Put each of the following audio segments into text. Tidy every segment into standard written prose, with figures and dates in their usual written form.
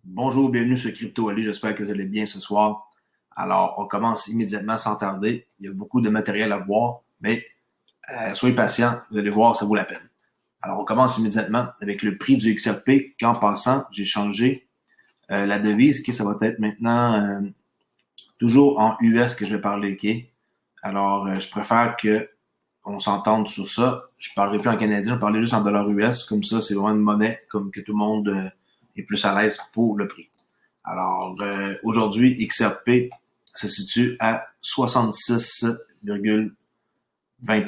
Bonjour, bienvenue sur Crypto Ali, j'espère que vous allez bien ce soir. Alors, on commence immédiatement sans tarder. Il y a beaucoup de matériel à voir, mais soyez patients, vous allez voir, ça vaut la peine. Alors, on commence immédiatement avec le prix du XRP, qu'en passant, j'ai changé la devise, qui ça va être maintenant toujours en US que je vais parler, ok? Alors, je préfère que on s'entende sur ça. Je ne parlerai plus en canadien, je vais parler juste en dollars US, comme ça, c'est vraiment une monnaie, comme que tout le monde est plus à l'aise pour le prix. Alors, aujourd'hui, XRP se situe à 66,21, ouais,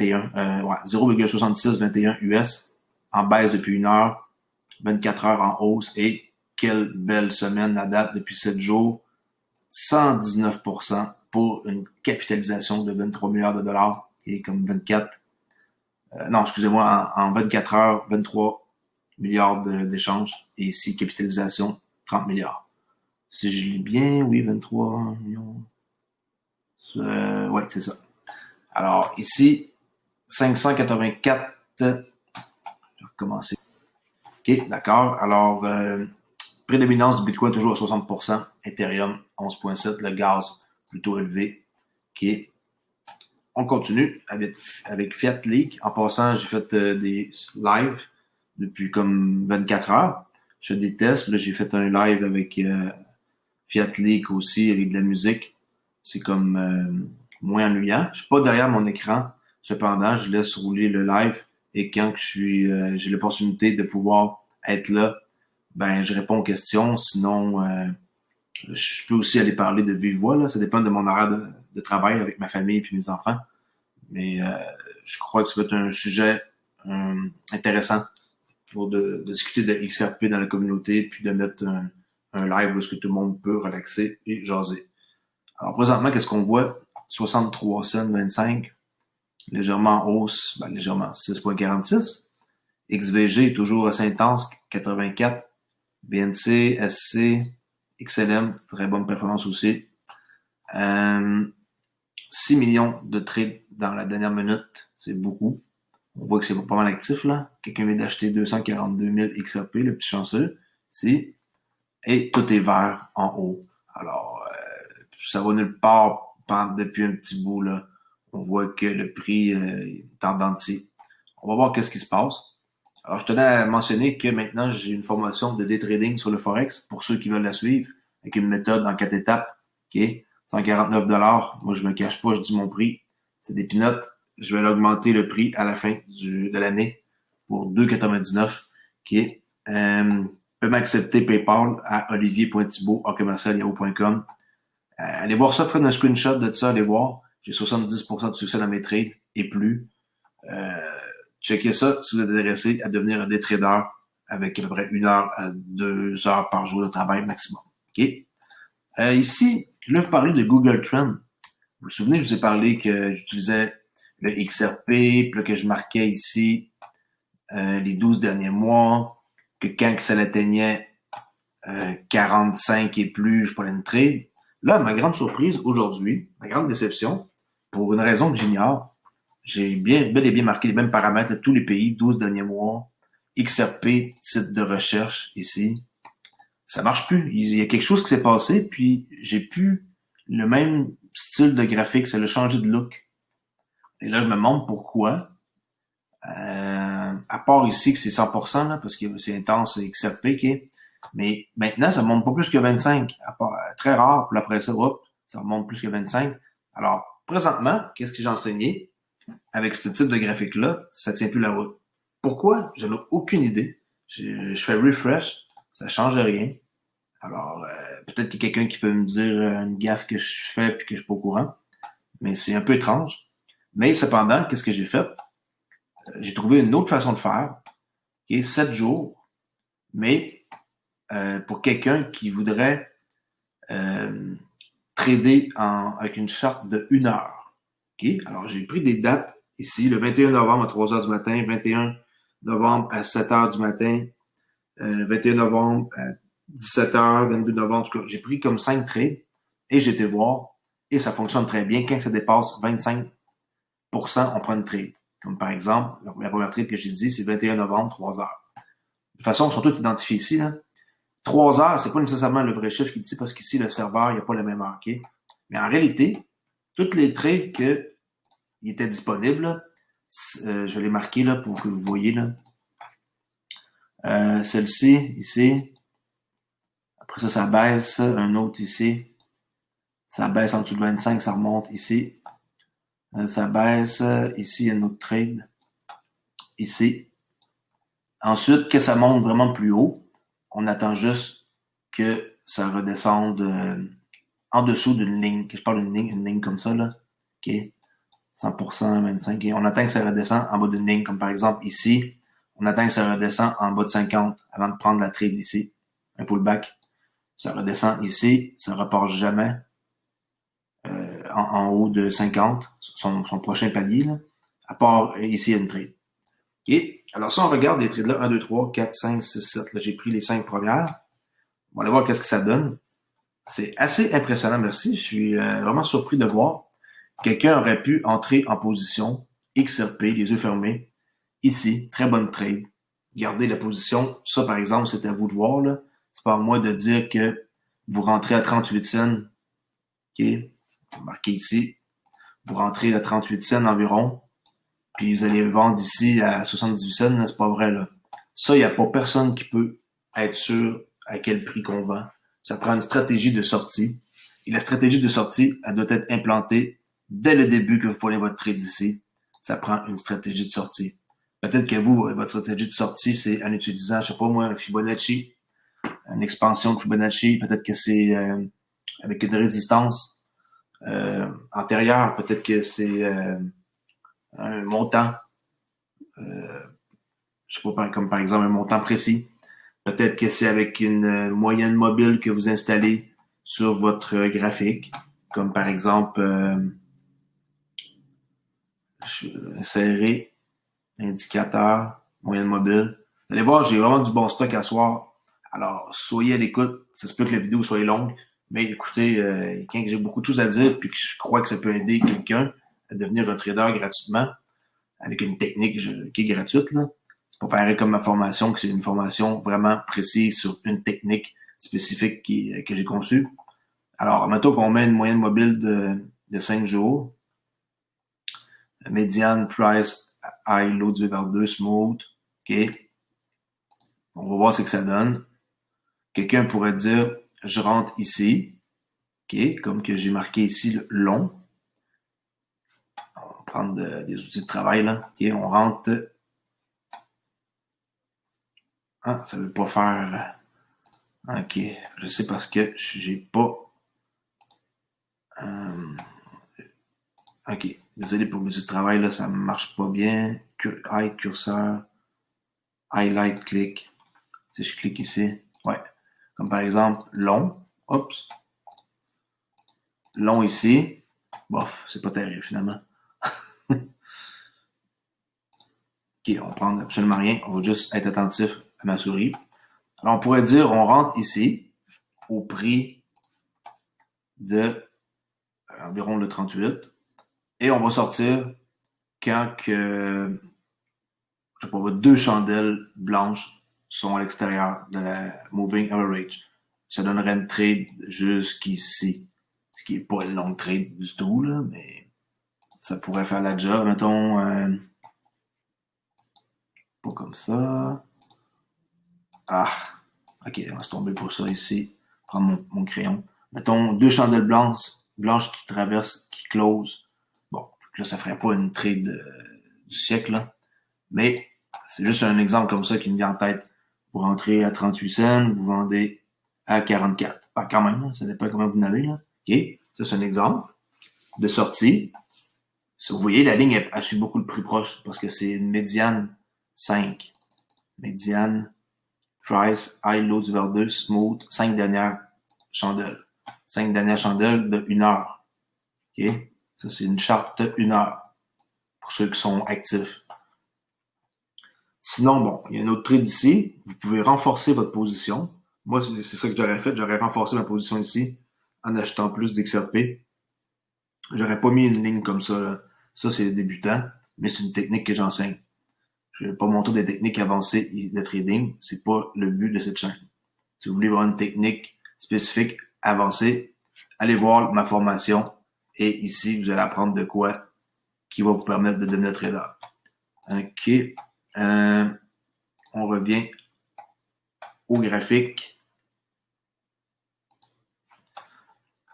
0,6621 US en baisse depuis une heure, 24 heures en hausse et quelle belle semaine à date depuis 7 jours, 119% pour une capitalisation de 23 milliards de dollars, qui est comme 24, non, excusez-moi, en 24 heures, 23 milliards d'échanges et ici, capitalisation, 30 milliards. Si je lis bien, oui, 23 millions. Ouais, c'est ça. Alors, ici, 584. Je vais recommencer. OK, d'accord. Alors, prédominance du Bitcoin toujours à 60%. Ethereum, 11,7. Le gaz, plutôt élevé. OK. On continue avec Fiat Leak. En passant, j'ai fait des lives depuis comme 24 heures. Je fais des tests. Là, j'ai fait un live avec Fiat Leak aussi, avec de la musique. C'est comme moins ennuyant. Je suis pas derrière mon écran. Cependant, je laisse rouler le live et quand j'ai l'opportunité de pouvoir être là, ben je réponds aux questions. Sinon, je peux aussi aller parler de vive voix. Là. Ça dépend de mon horaire de travail avec ma famille et mes enfants. Mais je crois que ça peut être un sujet intéressant pour de discuter de XRP dans la communauté puis de mettre un live où est-ce que tout le monde peut relaxer et jaser. Alors présentement, qu'est-ce qu'on voit? 63 cents 25, légèrement en hausse, ben, légèrement 6,46. XVG est toujours assez intense, 84. BNC, SC, XLM, très bonne performance aussi. 6 millions de trades dans la dernière minute, c'est beaucoup. On voit que c'est pas mal actif là. Quelqu'un vient d'acheter 242 000 XRP, le petit chanceux, ici. Et tout est vert en haut. Alors, ça va nulle part depuis un petit bout là. On voit que le prix est en dents de scie. On va voir qu'est-ce qui se passe. Alors, je tenais à mentionner que maintenant, j'ai une formation de day trading sur le Forex pour ceux qui veulent la suivre, avec une méthode en 4 étapes. OK? 149 dollars. Moi, je me cache pas, je dis mon prix. C'est des peanuts. Je vais l'augmenter le prix à la fin de l'année pour 2,99. OK? Peut m'accepter PayPal à olivier.thibault@yahoo.com. Allez voir ça, prenez un screenshot de ça, allez voir. J'ai 70% de succès dans mes trades et plus. Euh, Checkez ça si vous êtes intéressé à devenir un day trader avec à peu près 1 heure à 2 heures par jour de travail maximum. OK? Ici, je vais vous parler de Google Trends. Vous vous souvenez, je vous ai parlé que j'utilisais le XRP, puis que je marquais ici les 12 derniers mois, que quand ça l'atteignait 45 et plus, je prenais une trade. Là, ma grande surprise aujourd'hui, ma grande déception, pour une raison que j'ignore, j'ai bel et bien marqué les mêmes paramètres de tous les pays, 12 derniers mois, XRP, titre de recherche ici. Ça marche plus. Il y a quelque chose qui s'est passé, puis j'ai plus le même style de graphique, ça a changé de look. Et là, je me demande pourquoi. À part ici que c'est 100%, là, parce que c'est intense, c'est XRP, okay? Mais maintenant, ça monte pas plus que 25. Très rare, puis après ça, hop, ça remonte plus que 25. Alors, présentement, qu'est-ce que j'ai enseigné? Avec ce type de graphique-là, ça tient plus la route. Pourquoi? Je n'ai aucune idée. Je fais refresh, ça change rien. Alors, peut-être qu'il y a quelqu'un qui peut me dire une gaffe que je fais puis que je suis pas au courant. Mais c'est un peu étrange. Mais cependant, qu'est-ce que j'ai fait? J'ai trouvé une autre façon de faire, qui est 7 jours, mais pour quelqu'un qui voudrait euh, trader avec une charte de 1 heure. Okay? Alors, j'ai pris des dates ici, le 21 novembre à 3 heures du matin, 21 novembre à 7 heures du matin, 21 novembre à 17 heures, 22 novembre, en tout cas, j'ai pris comme 5 trades et j'ai été voir et ça fonctionne très bien. Quand ça dépasse 25%, on prend une trade. Comme par exemple, la première trade que j'ai dit, c'est 21 novembre, 3 heures. De toute façon, ils sont tous identifiés ici. Là. De toute 3 heures, c'est pas nécessairement le vrai chiffre qui dit parce qu'ici, le serveur, il n'y a pas la même heure. Okay? Mais en réalité, toutes les trades qui étaient disponibles, je vais les marquer là, pour que vous voyez. Là. Celle-ci, ici. Après ça, ça baisse. Un autre ici. Ça baisse en dessous de 25, ça remonte ici. Ça baisse. Ici, il y a un autre trade. Ici. Ensuite, que ça monte vraiment plus haut, on attend juste que ça redescende en dessous d'une ligne. Je parle d'une ligne comme ça, là. OK. 100%, 25. Et on attend que ça redescende en bas d'une ligne, comme par exemple ici. On attend que ça redescende en bas de 50 avant de prendre la trade ici. Un pullback. Ça redescend ici. Ça repart jamais en haut de 50. Son prochain palier, là. À part ici, il y a une trade. OK. Alors, si on regarde les trades là, 1, 2, 3, 4, 5, 6, 7, là, j'ai pris les 5 premières. On va aller voir qu'est-ce que ça donne. C'est assez impressionnant, merci. Je suis vraiment surpris de voir. Quelqu'un aurait pu entrer en position XRP, les yeux fermés. Ici, très bonne trade. Gardez la position. Ça, par exemple, c'est à vous de voir, là. C'est pas à moi de dire que vous rentrez à 38 cents. OK. Marqué ici. Vous rentrez à 38 cents environ. Puis vous allez vendre ici à 78 cents, c'est pas vrai, là. Ça, il n'y a pas personne qui peut être sûr à quel prix qu'on vend. Ça prend une stratégie de sortie. Et la stratégie de sortie, elle doit être implantée dès le début que vous prenez votre trade ici. Ça prend une stratégie de sortie. Peut-être que vous, votre stratégie de sortie, c'est en utilisant, je sais pas moi, un Fibonacci, une expansion de Fibonacci. Peut-être que c'est avec une résistance antérieure. Peut-être que c'est un montant, je sais pas, comme par exemple un montant précis. Peut-être que c'est avec une moyenne mobile que vous installez sur votre graphique, comme par exemple serré, indicateur, moyenne mobile. Vous allez voir, j'ai vraiment du bon stock à soir. Alors, soyez à l'écoute. Ça se peut que la vidéo soit longue, mais écoutez, quand j'ai beaucoup de choses à dire, puis que je crois que ça peut aider quelqu'un à devenir un trader gratuitement, avec une technique qui est gratuite, là. C'est pas pareil comme ma formation, que c'est une formation vraiment précise sur une technique spécifique que j'ai conçue. Alors, mettons qu'on met une moyenne mobile de 5 jours. Médiane, price, high, low, vers 2, smooth. OK. On va voir ce que ça donne. Quelqu'un pourrait dire, je rentre ici. OK. Comme que j'ai marqué ici, le long. On va prendre des outils de travail, là. OK. On rentre. Ah, ça veut pas faire. OK. Je sais parce que j'ai pas. OK. Désolé pour l'outil de travail, là, ça marche pas bien. High curseur. Highlight click. Si je clique ici. Ouais. Comme par exemple, long. Oups. Long ici. Bof, c'est pas terrible finalement. OK, on prend absolument rien. On va juste être attentif à ma souris. Alors, on pourrait dire, on rentre ici au prix de environ le 38 et on va sortir quand que, je sais pas, 2 chandelles blanches sont à l'extérieur de la moving average. Ça donnerait une trade jusqu'ici. Ce qui est pas une longue trade du tout, là, mais ça pourrait faire la job. Mettons, pas comme ça. Ah, ok, on va se tomber pour ça ici. Prendre mon crayon. Mettons 2 chandelles blanches qui traversent, qui close. Bon, là, ça ferait pas une trade du siècle, là. Mais c'est juste un exemple comme ça qui me vient en tête. Vous rentrez à 38 cents, vous vendez à 44. Pas quand même, là, ça dépend comment vous n'avez, là. OK, ça c'est un exemple de sortie. Si vous voyez, la ligne a su beaucoup le prix proche parce que c'est une médiane 5. Médiane, price, high, low, vers 2, smooth, 5 dernières chandelles. 5 dernières chandelles de 1 heure. OK? Ça, c'est une charte 1 heure pour ceux qui sont actifs. Sinon, bon, il y a une autre trade ici. Vous pouvez renforcer votre position. Moi, c'est ça que j'aurais fait. J'aurais renforcé ma position ici en achetant plus d'XRP. J'aurais pas mis une ligne comme ça, là. Ça, c'est débutant, mais c'est une technique que j'enseigne. Je vais pas montrer des techniques avancées de trading. C'est pas le but de cette chaîne. Si vous voulez voir une technique spécifique, avancée, allez voir ma formation. Et ici, vous allez apprendre de quoi qui va vous permettre de devenir trader. OK. On revient au graphique.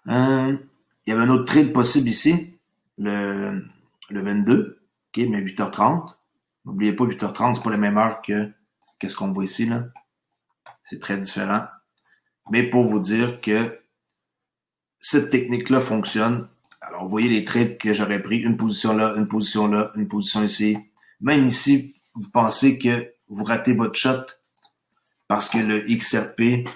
Il y avait un autre trade possible ici, le 22, OK, mais 8h30. N'oubliez pas, 8h30, c'est pas la même heure que qu'est-ce qu'on voit ici, là. C'est très différent. Mais pour vous dire que cette technique-là fonctionne. Alors, vous voyez les trades que j'aurais pris, une position là, une position là, une position ici. Même ici, vous pensez que vous ratez votre shot parce que le XRP,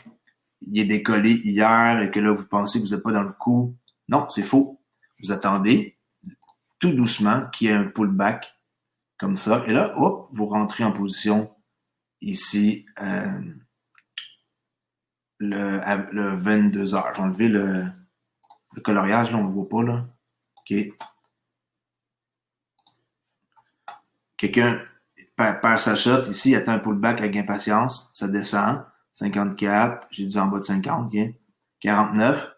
il est décollé hier et que là, vous pensez que vous n'êtes pas dans le coup. Non, c'est faux. Vous attendez tout doucement qu'il y ait un pullback comme ça. Et là, hop, vous rentrez en position ici le 22 heures. J'ai enlevé le coloriage, là, on ne le voit pas, là. OK. Quelqu'un perd sa shot ici, il attend un pullback avec impatience, ça descend. 54, j'ai dit en bas de 50, OK. 49.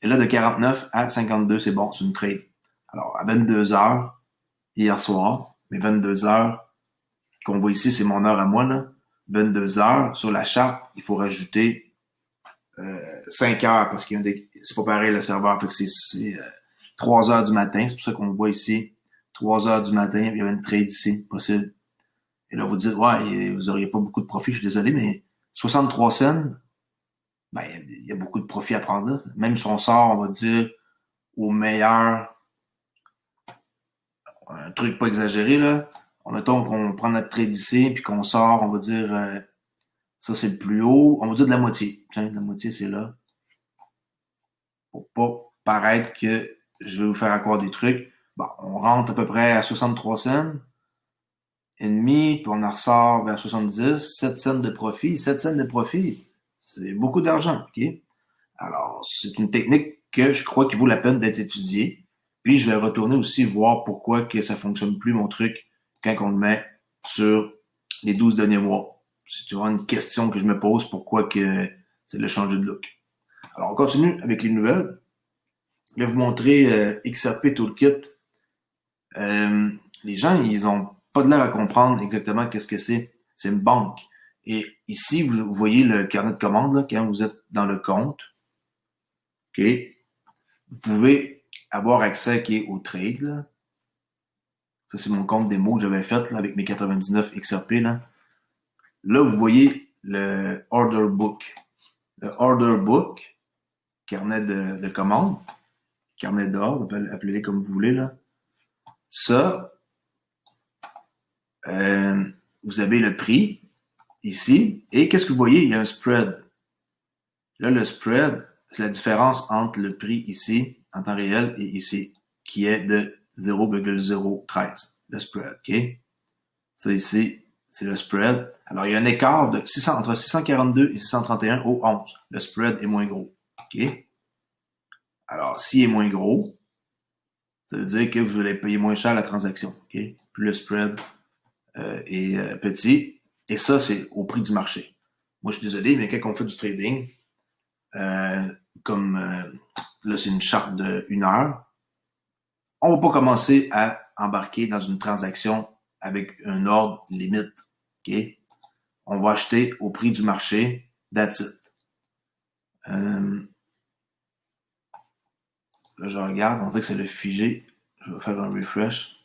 Et là, de 49 à 52, c'est bon, c'est une trade. Alors, à 22 heures, hier soir, mais 22 heures, qu'on voit ici, c'est mon heure à moi, là. 22 heures, sur la charte, il faut rajouter 5 heures, parce qu'il y a c'est pas pareil le serveur, fait que c'est 3 heures du matin, c'est pour ça qu'on voit ici, 3 heures du matin, il y avait une trade ici, possible. Et là, vous dites, ouais, vous auriez pas beaucoup de profit, je suis désolé, mais 63 cents, ben, il y a beaucoup de profit à prendre là. Même si on sort, on va dire, au meilleur, un truc pas exagéré, là. Mettons qu'on prend notre trade ici, puis qu'on sort, on va dire, ça c'est le plus haut, on va dire de la moitié. Tiens, la moitié, c'est là. Pour pas paraître que je vais vous faire accroire des trucs. Bon, on rentre à peu près à 63 cents et demi, puis on en ressort vers 70, 7 cents de profit. 7 cents de profit, c'est beaucoup d'argent, OK? Alors, c'est une technique que je crois qu'il vaut la peine d'être étudiée. Puis, je vais retourner aussi voir pourquoi que ça fonctionne plus, mon truc, quand on le met sur les 12 derniers mois. C'est toujours une question que je me pose, pourquoi que c'est le changer de look. Alors, on continue avec les nouvelles. Je vais vous montrer XRP Toolkit. Les gens, ils ont pas de l'air à comprendre exactement qu'est-ce que c'est. C'est une banque. Et ici, vous voyez le carnet de commandes, là, quand vous êtes dans le compte. OK? Vous pouvez avoir accès au trade. Là. Ça, c'est mon compte démo que j'avais fait là, avec mes 99 XRP. Là, vous voyez le order book. Le order book, carnet de commandes, carnet d'ordre, appelez-les comme vous voulez. Là. Ça, vous avez le prix ici. Et qu'est-ce que vous voyez? Il y a un spread. Là, le spread, c'est la différence entre le prix ici, en temps réel, et ici, qui est de 0,013. Le spread, OK? Ça ici, c'est le spread. Alors, il y a un écart de entre 642 et 631 au 11. Le spread est moins gros, OK? Alors, s'il est moins gros, ça veut dire que vous allez payer moins cher la transaction, OK? Plus le spread est petit. Et ça, c'est au prix du marché. Moi, je suis désolé, mais quand on fait du trading, comme là, c'est une charte de 1 heure, on va pas commencer à embarquer dans une transaction avec un ordre limite. OK? On va acheter au prix du marché. That's it. Là, je regarde. On dirait que c'est le figé. Je vais faire un refresh.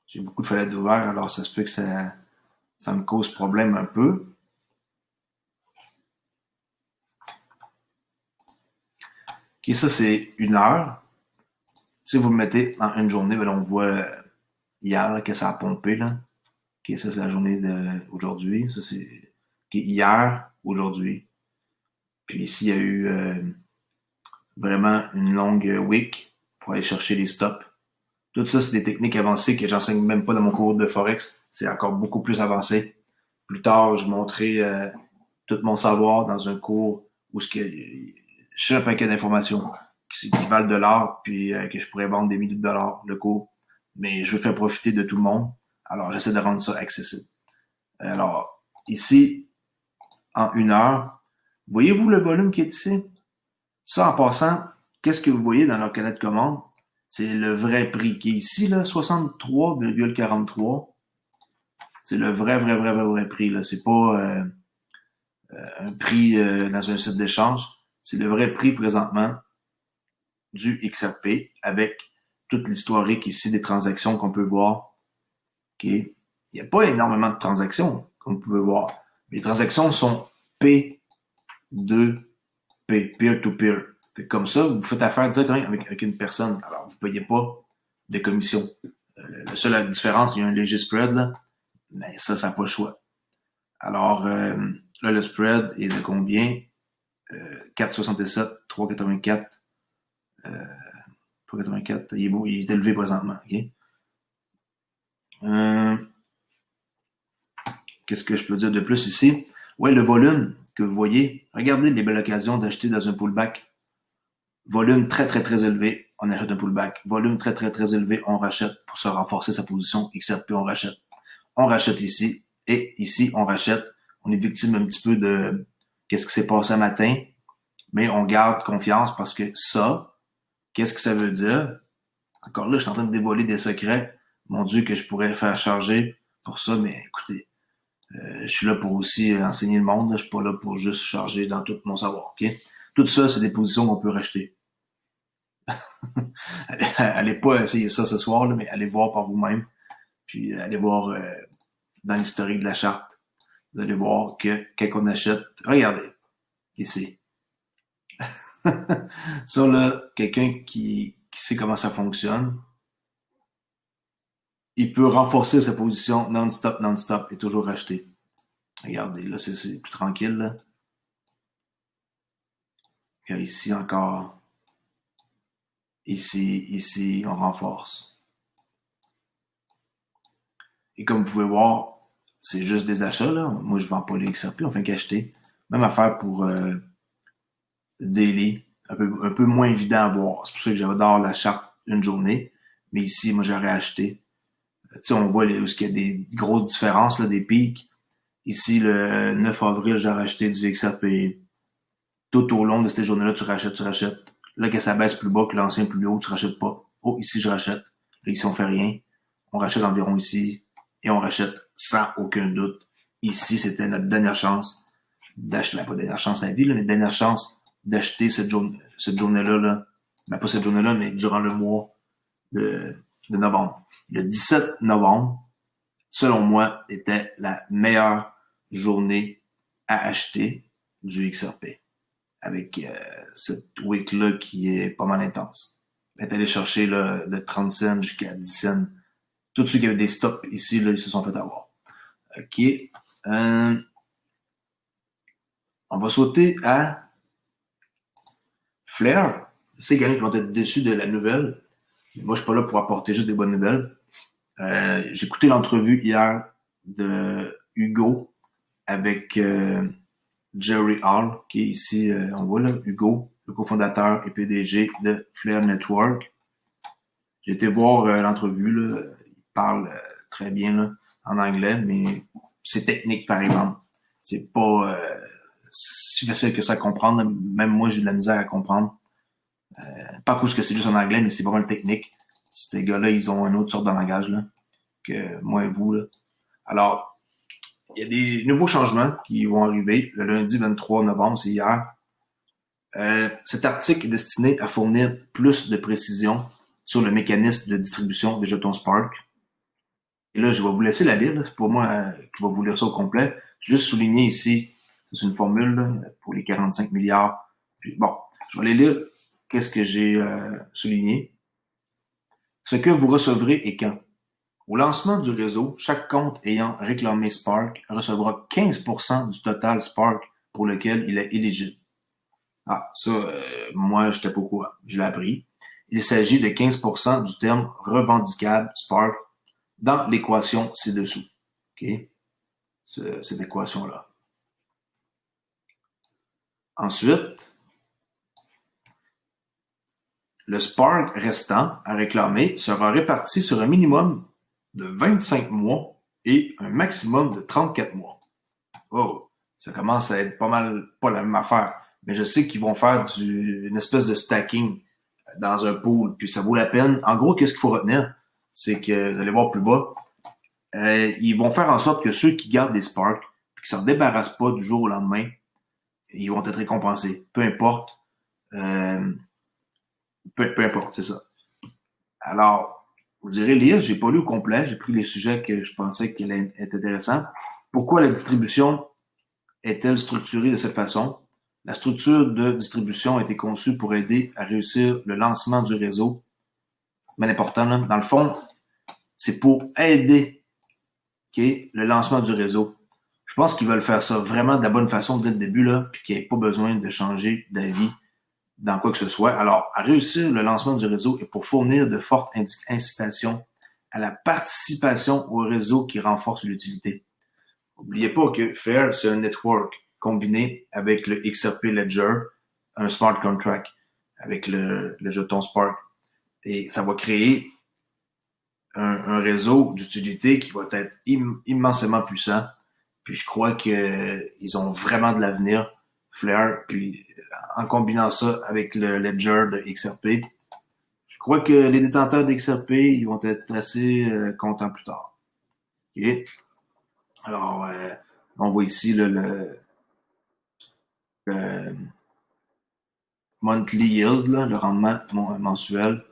J'ai beaucoup de fenêtres ouvertes, alors ça se peut que ça me cause problème un peu. OK, ça, c'est 1 heure. Si vous le mettez dans une journée, ben là, on voit hier là, que ça a pompé. Là. OK, ça, c'est la journée d'aujourd'hui. Ça, c'est okay, hier, aujourd'hui. Puis ici, il y a eu vraiment une longue wick pour aller chercher les stops. Tout ça, c'est des techniques avancées que j'enseigne même pas dans mon cours de Forex. C'est encore beaucoup plus avancé. Plus tard, je montrerai tout mon savoir dans un cours où je suis un paquet d'informations qui valent de l'or puis que je pourrais vendre des milliers de dollars le cours. Mais je veux faire profiter de tout le monde. Alors, j'essaie de rendre ça accessible. Alors, ici, en 1 heure, voyez-vous le volume qui est ici? Ça, en passant, qu'est-ce que vous voyez dans leur canette de commande? C'est le vrai prix qui est ici, là, 63,43. C'est le vrai prix, là. C'est pas un prix dans un site d'échange. C'est le vrai prix présentement du XRP avec toute l'historique ici des transactions qu'on peut voir. Okay? Il n'y a pas énormément de transactions, comme vous pouvez voir. Les transactions sont P2P, peer-to-peer. Fait que comme ça, vous faites affaire directement avec une personne. Alors, vous ne payez pas de commission. La seule différence, il y a un léger spread, là, mais ça n'a pas le choix. Alors, là, le spread est de combien? 4,67, 3,84. 3,84, il est beau, il est élevé présentement. Okay? Qu'est-ce que je peux dire de plus ici? Ouais, le volume que vous voyez. Regardez les belles occasions d'acheter dans un pullback. Volume très élevé, on achète un pullback. Volume très élevé, on rachète pour se renforcer sa position. XRP, on rachète. On rachète ici. Et ici, on rachète. On est victime un petit peu de qu'est-ce qui s'est passé un matin. Mais on garde confiance parce que ça, qu'est-ce que ça veut dire? Encore là, je suis en train de dévoiler des secrets. Mon Dieu, que je pourrais faire charger pour ça, mais écoutez, je suis là pour aussi enseigner le monde. Là. Je suis pas là pour juste charger dans tout mon savoir. Okay? Tout ça, c'est des positions qu'on peut racheter. Allez pas essayer ça ce soir, là, mais allez voir par vous-même. Puis allez voir dans l'historique de la charte. Vous allez voir que quand on achète, regardez, ici. Ça, là, quelqu'un qui sait comment ça fonctionne, il peut renforcer sa position non-stop, et toujours racheter. Regardez, là, c'est plus tranquille, là. Et ici encore. Ici, on renforce. Et comme vous pouvez voir, c'est juste des achats, là. Moi, je vends pas les XRP, on fait qu'acheter. Même affaire pour daily, un peu moins évident à voir. C'est pour ça que j'adore la charte une journée. Mais ici, moi, j'aurais acheté. Tu sais, on voit où il y a des grosses différences, là, des pics. Ici, le 9 avril, j'ai racheté du XRP. Tout au long de cette journée-là, tu rachètes. Là, que ça baisse plus bas que l'ancien plus haut, tu rachètes pas. Oh, ici, je rachète. Là, ici, on fait rien. On rachète environ ici. Et on rachète sans aucun doute. Ici, c'était notre dernière chance d'acheter, pas dernière chance à la vie, là, mais dernière chance d'acheter cette journée-là, là. Ben, pas cette journée-là, mais durant le mois de novembre. Le 17 novembre, selon moi, était la meilleure journée à acheter du XRP. Avec cette week-là qui est pas mal intense. Elle est allée chercher là, de 30 cents jusqu'à 10 cents. Tous ceux qui avaient des stops ici, là, ils se sont fait avoir. OK. On va sauter à Flair. C'est les gars qui vont être déçus de la nouvelle. Mais moi, je suis pas là pour apporter juste des bonnes nouvelles. J'ai écouté l'entrevue hier de Hugo avec Jerry Hall, qui est ici, on voit là, Hugo, le cofondateur et PDG de Flair Network. J'ai été voir l'entrevue, là. Il parle très bien là, en anglais, mais c'est technique par exemple. C'est pas si facile que ça à comprendre. Même moi, j'ai de la misère à comprendre. Pas parce que c'est juste en anglais, mais c'est vraiment le technique. Ces gars-là, ils ont une autre sorte de langage là, que moi et vous. Là. Alors, il y a des nouveaux changements qui vont arriver le lundi 23 novembre, c'est hier. Cet article est destiné à fournir plus de précision sur le mécanisme de distribution des jetons Spark. Et là, je vais vous laisser la lire. C'est pas moi qui vais vous lire ça au complet. Je vais juste souligner ici, c'est une formule là, pour les 45 milliards. Puis, bon, je vais aller lire qu'est-ce que j'ai souligné. Ce que vous recevrez est quand? Au lancement du réseau, chaque compte ayant réclamé Spark recevra 15% du total Spark pour lequel il est éligible. Ah, ça, moi, j'étais pas au courant. Je l'ai appris. Il s'agit de 15% du terme revendicable Spark dans l'équation ci-dessous. OK? Cette équation-là. Ensuite, le Spark restant à réclamer sera réparti sur un minimum de 25 mois et un maximum de 34 mois. Oh, ça commence à être pas mal, pas la même affaire. Mais je sais qu'ils vont faire une espèce de stacking dans un pool, puis ça vaut la peine. En gros, qu'est-ce qu'il faut retenir? C'est que, vous allez voir plus bas, ils vont faire en sorte que ceux qui gardent des sparks, puis qui ne s'en débarrassent pas du jour au lendemain, ils vont être récompensés. Peu importe. Euh, peu importe, c'est ça. Alors, vous direz lire, j'ai pas lu au complet, j'ai pris les sujets que je pensais qu'ils étaient intéressants. Pourquoi la distribution est-elle structurée de cette façon? La structure de distribution a été conçue pour aider à réussir le lancement du réseau. Mais l'important, là, dans le fond, c'est pour aider le lancement du réseau. Je pense qu'ils veulent faire ça vraiment de la bonne façon dès le début, là, puis qu'il n'y ait pas besoin de changer d'avis dans quoi que ce soit. Alors, à réussir le lancement du réseau et pour fournir de fortes incitations à la participation au réseau qui renforce l'utilité. N'oubliez pas que FAIR, c'est un network combiné avec le XRP Ledger, un smart contract avec le jeton Spark. Et ça va créer un réseau d'utilité qui va être immensément puissant. Puis je crois qu'ils ont vraiment de l'avenir, Flair. Puis en combinant ça avec le Ledger de XRP, je crois que les détenteurs d'XRP, ils vont être assez contents plus tard. Okay? Alors, on voit ici le monthly yield, là, le rendement mensuel,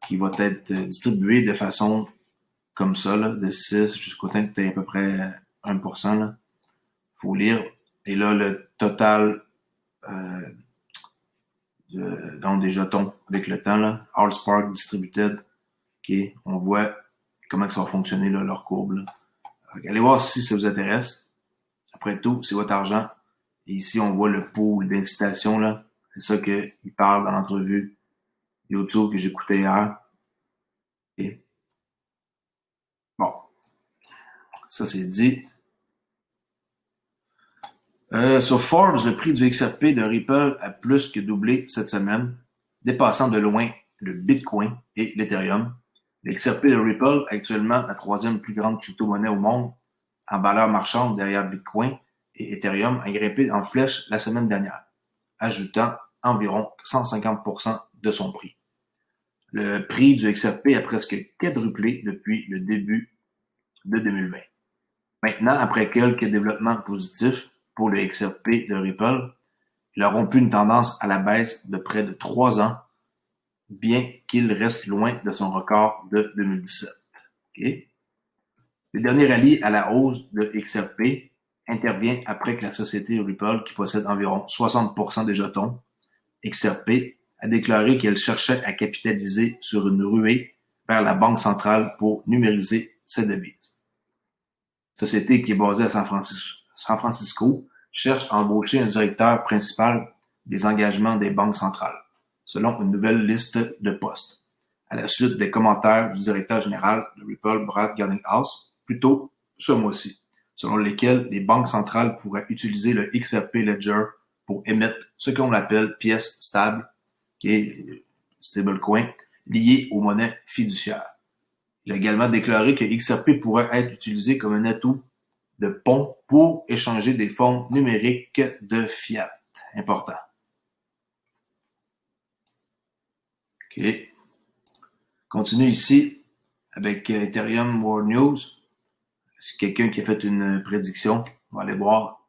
qui va être distribué de façon comme ça, là, de 6 jusqu'au temps que tu aies à peu près 1%. Là. Faut lire. Et là, le total donc des jetons avec le temps, là, All Spark Distributed. Okay. On voit comment ça va fonctionner, là, leur courbe. Là. Allez voir si ça vous intéresse. Après tout, c'est votre argent. Et ici, on voit le pool d'incitation. Là. C'est ça qu'il parle dans l'entrevue YouTube que j'écoutais hier. Et bon, ça c'est dit. Sur Forbes, le prix du XRP de Ripple a plus que doublé cette semaine, dépassant de loin le Bitcoin et l'Ethereum. Le XRP de Ripple, actuellement la troisième plus grande crypto-monnaie au monde, en valeur marchande derrière Bitcoin et Ethereum, a grimpé en flèche la semaine dernière, ajoutant environ 150% de son prix. Le prix du XRP a presque quadruplé depuis le début de 2020. Maintenant, après quelques développements positifs pour le XRP de Ripple, il a rompu une tendance à la baisse de près de 3 ans, bien qu'il reste loin de son record de 2017. Okay? Le dernier rallye à la hausse de XRP intervient après que la société Ripple, qui possède environ 60% des jetons XRP, a déclaré qu'elle cherchait à capitaliser sur une ruée vers la Banque centrale pour numériser ses devises. La société qui est basée à San Francisco cherche à embaucher un directeur principal des engagements des banques centrales, selon une nouvelle liste de postes, à la suite des commentaires du directeur général de Ripple, Brad Garlinghouse, plus tôt ce mois-ci, selon lesquels les banques centrales pourraient utiliser le XRP Ledger pour émettre ce qu'on appelle pièces stables, qui est stablecoin, liées aux monnaies fiduciaires. Il a également déclaré que XRP pourrait être utilisé comme un atout de pont pour échanger des fonds numériques de fiat. Important. OK. Continue ici avec Ethereum World News. C'est quelqu'un qui a fait une prédiction. On va aller voir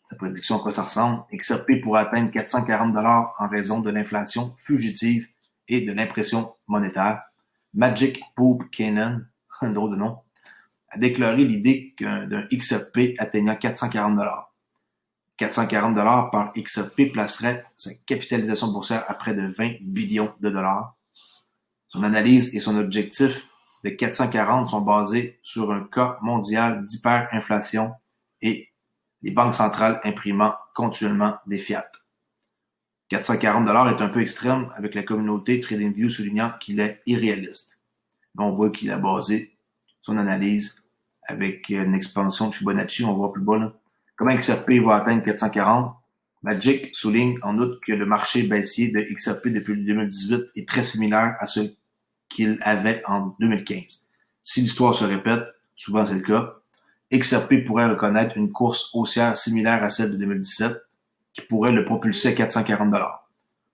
sa prédiction, à quoi ça ressemble. XRP pourrait atteindre 440 $ en raison de l'inflation fugitive et de l'impression monétaire. Magic Poop Cannon, un drôle de nom, a déclaré l'idée d'un XRP atteignant 440 $. 440 $ par XRP placerait sa capitalisation boursière à près de 20 billions de dollars. Son analyse et son objectif de 440 sont basés sur un cas mondial d'hyperinflation et les banques centrales imprimant continuellement des fiat. 440 $ est un peu extrême avec la communauté TradingView soulignant qu'il est irréaliste. Mais on voit qu'il a basé son analyse avec une expansion de Fibonacci, on voit plus bas là. Comment XRP va atteindre 440? Magic souligne en outre que le marché baissier de XRP depuis 2018 est très similaire à ce qu'il avait en 2015. Si l'histoire se répète, souvent c'est le cas, XRP pourrait reconnaître une course haussière similaire à celle de 2017 qui pourrait le propulser à 440 $.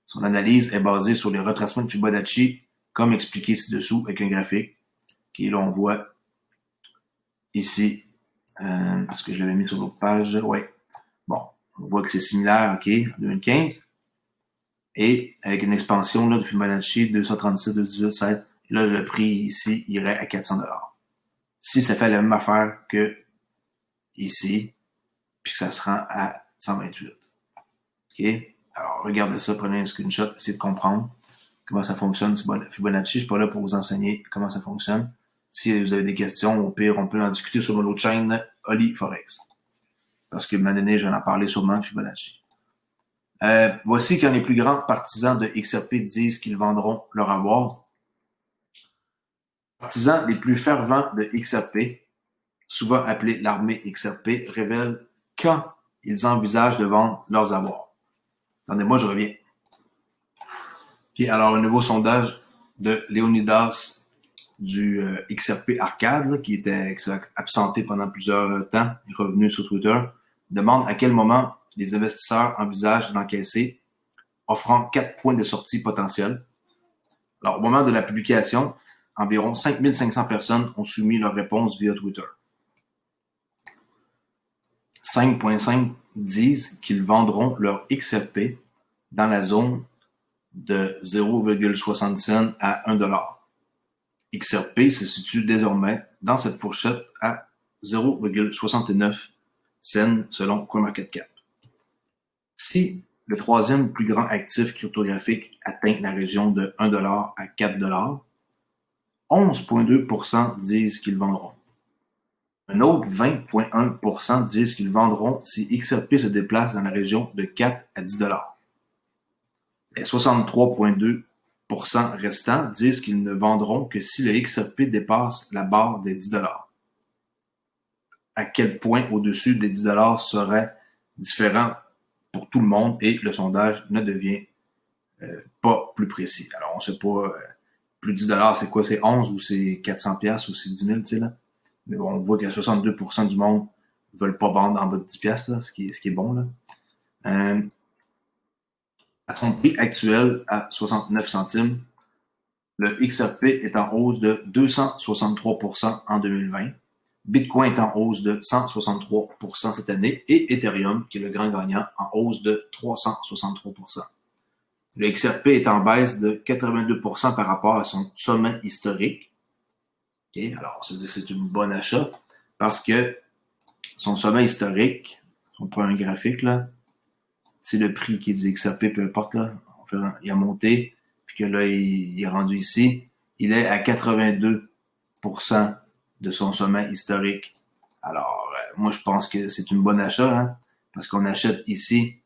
Son analyse est basée sur les retracements de Fibonacci, comme expliqué ci-dessous avec un graphique. Okay, là, on voit ici, parce que je l'avais mis sur l'autre page, ouais. Bon, on voit que c'est similaire, OK, en 2015. Et avec une expansion là, de Fibonacci, 236, 218, 16. Et là, le prix ici irait à 400 $. Si ça fait la même affaire que ici, puis que ça se rend à 128. OK? Alors, regardez ça, prenez un screenshot, essayez de comprendre comment ça fonctionne. Fibonacci, je suis pas là pour vous enseigner comment ça fonctionne. Si vous avez des questions, au pire, on peut en discuter sur mon autre chaîne, Oli Forex. Parce que, à un moment donné, je vais en parler sûrement de Fibonacci. Voici quand les plus grands partisans de XRP disent qu'ils vendront leur avoir. Les partisans les plus fervents de XRP, souvent appelés l'armée XRP, révèlent quand ils envisagent de vendre leurs avoirs. Attendez-moi, je reviens. Okay, alors, un nouveau sondage de Leonidas du XRP Arcade, là, qui s'est absenté pendant plusieurs temps, est revenu sur Twitter, demande à quel moment les investisseurs envisagent d'encaisser, offrant 4 points de sortie potentiels. Alors, au moment de la publication, environ 5500 personnes ont soumis leur réponse via Twitter. 5,5 disent qu'ils vendront leur XRP dans la zone de 0,60 cents à 1 $. XRP se situe désormais dans cette fourchette à 0,69 cents selon CoinMarketCap. Si le troisième plus grand actif cryptographique atteint la région de 1 $ à 4 $, 11,2% disent qu'ils vendront. Un autre 20,1% disent qu'ils vendront si XRP se déplace dans la région de 4 à 10 $. Les 63,2% restants disent qu'ils ne vendront que si le XRP dépasse la barre des 10 $. À quel point au-dessus des 10 $ serait différent pour tout le monde et le sondage ne devient pas plus précis. Alors, on ne sait pas plus de 10 $, c'est quoi? C'est 11 ou c'est 400 $ ou c'est 10 000, tu sais, là. Mais bon, on voit que 62% du monde ne veulent pas vendre en bas de 10 $, là, ce qui est bon, là. À son prix actuel, à 69 centimes, le XRP est en hausse de 263% en 2020. Bitcoin est en hausse de 163% cette année et Ethereum, qui est le grand gagnant, en hausse de 363%. Le XRP est en baisse de 82% par rapport à son sommet historique. Okay? Alors, c'est une bonne achat parce que son sommet historique, on prend un graphique là, c'est le prix qui est du XRP, peu importe là, il a monté, puis que là, il est rendu ici, il est à 82% de son sommet historique. Alors, moi, je pense que c'est une bonne achat, hein, parce qu'on achète ici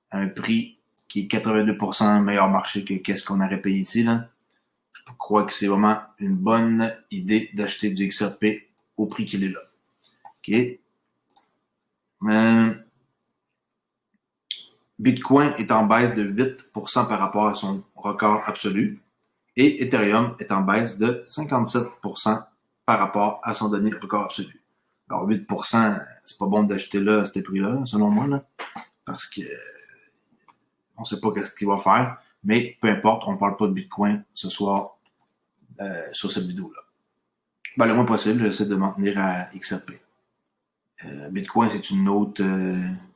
à un prix qui est 82% meilleur marché que qu'est-ce qu'on aurait payé ici, là. Je crois que c'est vraiment une bonne idée d'acheter du XRP au prix qu'il est là. OK? Bitcoin est en baisse de 8% par rapport à son record absolu et Ethereum est en baisse de 57% par rapport à son dernier record absolu. Alors 8%, c'est pas bon d'acheter là à ce prix-là, selon moi, là, parce que on sait pas qu'est-ce qu'il va faire, mais peu importe, on parle pas de Bitcoin ce soir sur cette vidéo-là. Ben, le moins possible, j'essaie de m'en tenir à XRP. Bitcoin, c'est une autre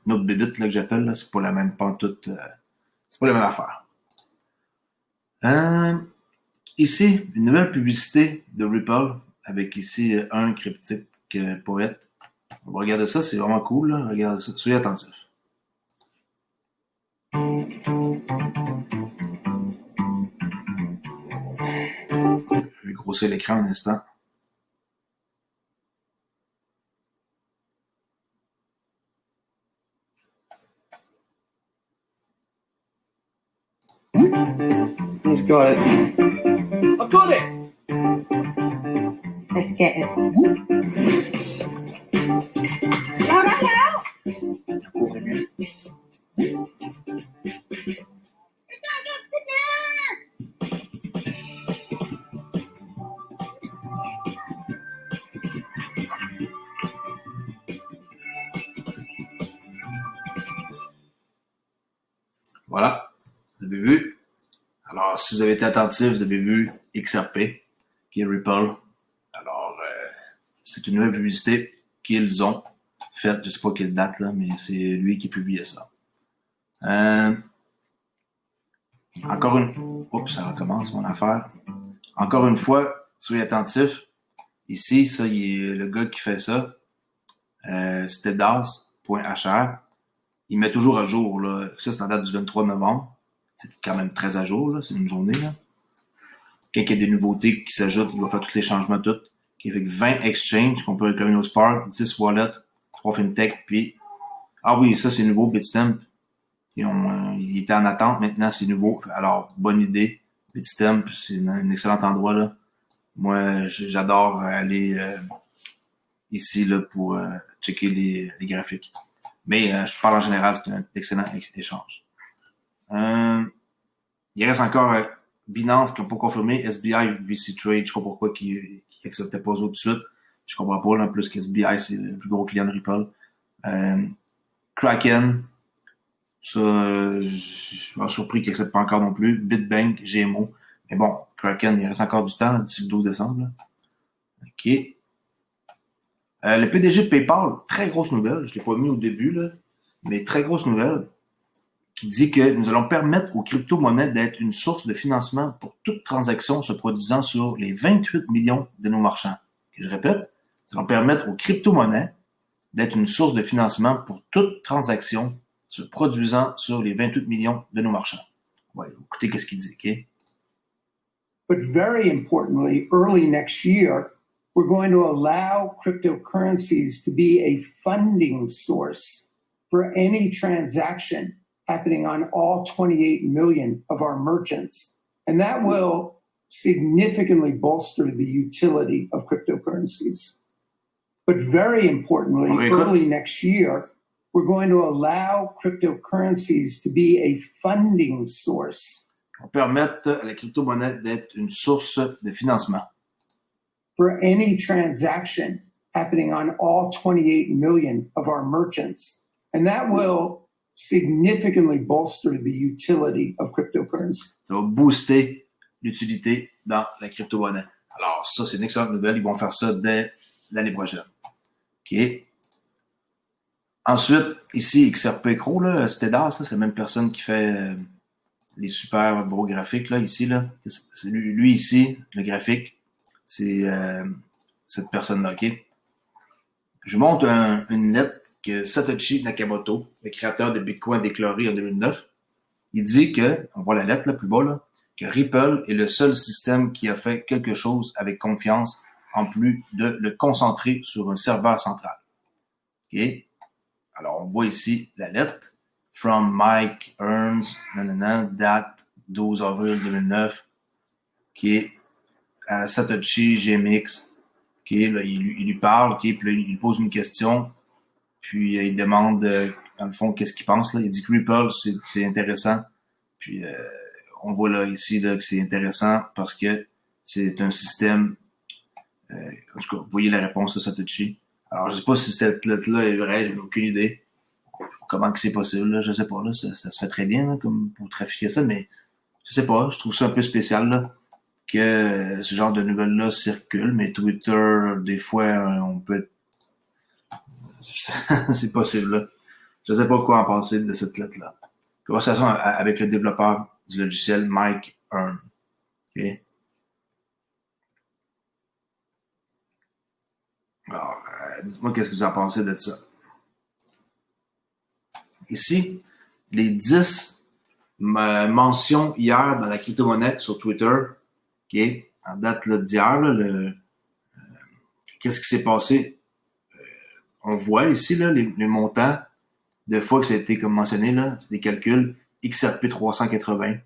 bébite là, que j'appelle. Là. C'est pas la même pantoute. C'est pas la même affaire. Ici, une nouvelle publicité de Ripple avec ici un cryptique poète. On va regarder ça, c'est vraiment cool. Là. Regardez ça. Soyez attentifs. Je vais grossir l'écran un instant. He's got it. I've got it! Let's get it. Voilà, vous avez vu. Alors, si vous avez été attentif, vous avez vu XRP, qui est Ripple. Alors, c'est une nouvelle publicité qu'ils ont faite. Je sais pas quelle date, là, mais c'est lui qui publiait ça. Encore une... Oups, ça recommence mon affaire. Encore une fois, soyez attentifs. Ici, ça, il est le gars qui fait ça. C'était das.hr. Il met toujours à jour, là. Ça, c'est en date du 23 novembre. C'est quand même très à jour, là. C'est une journée, là. Quand il y a des nouveautés qui s'ajoutent, il va faire tous les changements, tout. Avec 20 exchanges qu'on peut réclamer au Spark, 10 wallets, 3 fintech, puis... Ah oui, ça, c'est nouveau, Bitstamp. Il était en attente, maintenant, c'est nouveau. Alors, bonne idée. Bitstamp, c'est un excellent endroit, là. Moi, j'adore aller ici, là, pour checker les graphiques. Mais je parle en général, c'est un excellent échange. Il reste encore Binance qui n'a pas confirmé, SBI VC Trade, je ne sais pas pourquoi qui acceptait pas tout de suite. Je comprends pas, là, en plus qu'SBI, c'est le plus gros client de Ripple. Kraken, ça, je suis surpris qu'il n'accepte pas encore non plus. BitBank, GMO. Mais bon, Kraken, il reste encore du temps, là, d'ici le 12 décembre. Là. OK. Le PDG de PayPal, très grosse nouvelle, je l'ai pas mis au début, là, mais très grosse nouvelle, qui dit que nous allons permettre aux crypto-monnaies d'être une source de financement pour toute transaction se produisant sur les 28 millions de nos marchands. Et je répète, nous allons permettre aux crypto-monnaies d'être une source de financement pour toute transaction se produisant sur les 28 millions de nos marchands. Ouais, écoutez qu'est-ce qu'il dit, OK? But very importantly, early next year, we're going to allow cryptocurrencies to be a funding source for any transaction happening on all 28 million of our merchants. And that will significantly bolster the utility of cryptocurrencies. But very importantly, early next year, we're going to allow cryptocurrencies to be a funding source. On permettre à la crypto-monnaie d'être une source de financement. For any transaction happening on all 28 million of our merchants. And that will significantly bolster the utility of cryptocurrency. Ça va booster l'utilité dans la crypto-monnaie. Alors, ça, c'est une excellente nouvelle. Ils vont faire ça dès l'année prochaine. OK. Ensuite, ici, XRP Pro, là, c'était das, c'est la même personne qui fait les super beaux graphiques, là, ici, là. C'est lui ici, le graphique. C'est cette personne-là, OK. Je vous montre une lettre que Satoshi Nakamoto, le créateur de Bitcoin déclaré en 2009, il dit que, on voit la lettre là plus bas, là, que Ripple est le seul système qui a fait quelque chose avec confiance en plus de le concentrer sur un serveur central. OK? Alors, on voit ici la lettre. From Mike Earns, date 12 avril 2009, qui est à Satoshi GMX. OK, là, il lui parle, OK, puis là, il pose une question, puis il demande, dans le fond, qu'est-ce qu'il pense, là. Il dit que Ripple, c'est intéressant. Puis, on voit là, ici, là, que c'est intéressant parce que c'est un système, en tout cas, vous voyez la réponse de Satoshi. Alors, je sais pas si cette lettre-là est vraie, j'ai aucune idée. Comment que c'est possible, là, je sais pas, là, ça se fait très bien, là, comme pour trafiquer ça, mais je sais pas, je trouve ça un peu spécial, là, que ce genre de nouvelles-là circulent, mais Twitter, des fois, on peut c'est possible, là. Je sais pas quoi en penser de cette lettre-là. Conversation avec le développeur du logiciel Mike Earn. OK? Alors, dites-moi qu'est-ce que vous en pensez de ça. Ici, les 10 mentions hier dans la crypto-monnaie sur Twitter, OK, en date d'hier, qu'est-ce qui s'est passé? On voit ici là, les montants de fois que ça a été comme mentionné, là, c'est des calculs XRP 380,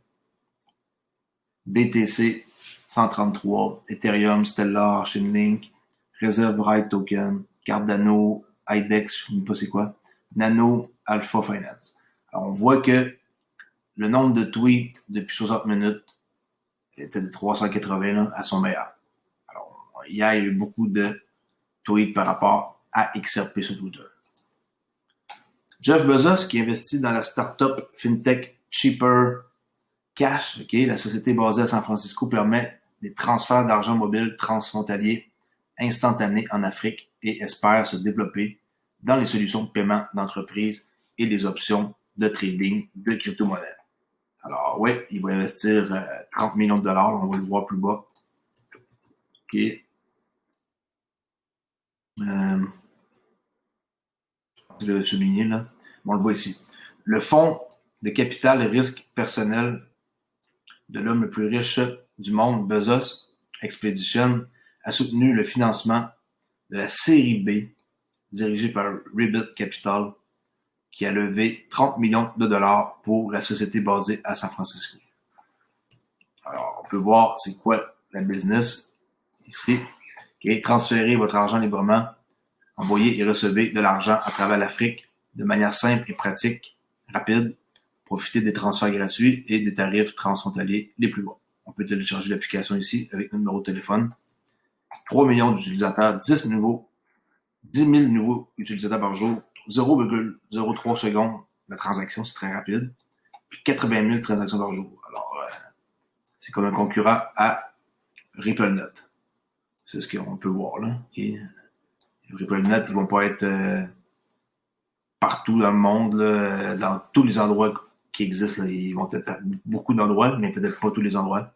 BTC 133, Ethereum, Stellar, Chainlink, Reserve Right Token, Cardano, IDEX, je ne sais pas c'est quoi, Nano, Alpha Finance. Alors, on voit que le nombre de tweets depuis 60 minutes était de 380 là, à son meilleur. Alors, hier, il y a eu beaucoup de tweets par rapport à XRP sur Twitter. Jeff Bezos, qui investit dans la startup FinTech Cheaper Cash, OK? La société basée à San Francisco permet des transferts d'argent mobile transfrontaliers instantanés en Afrique et espère se développer dans les solutions de paiement d'entreprise et les options de trading de crypto-monnaies. Alors, oui, il va investir 30 millions de dollars. On va le voir plus bas. OK. Je vais le souligner, là. On le voit ici. Le fonds de capital et risque personnel de l'homme le plus riche du monde, Bezos Expedition, a soutenu le financement de la série B, dirigée par Ribbit Capital, qui a levé 30 millions de dollars pour la société basée à San Francisco. Alors, on peut voir c'est quoi la business ici. Okay. Transférez votre argent librement, envoyez et recevez de l'argent à travers l'Afrique de manière simple et pratique, rapide. Profitez des transferts gratuits et des tarifs transfrontaliers les plus bas. On peut télécharger l'application ici avec notre numéro de téléphone. 3 millions d'utilisateurs, 10 000 nouveaux utilisateurs par jour, 0,03 secondes la transaction, c'est très rapide. Puis 80 000 transactions par jour. Alors, c'est comme un concurrent à RippleNet. C'est ce qu'on peut voir là. Okay. RippleNet, ils vont pas être partout dans le monde, là, dans tous les endroits qui existent. Là. Ils vont être à beaucoup d'endroits, mais peut-être pas tous les endroits.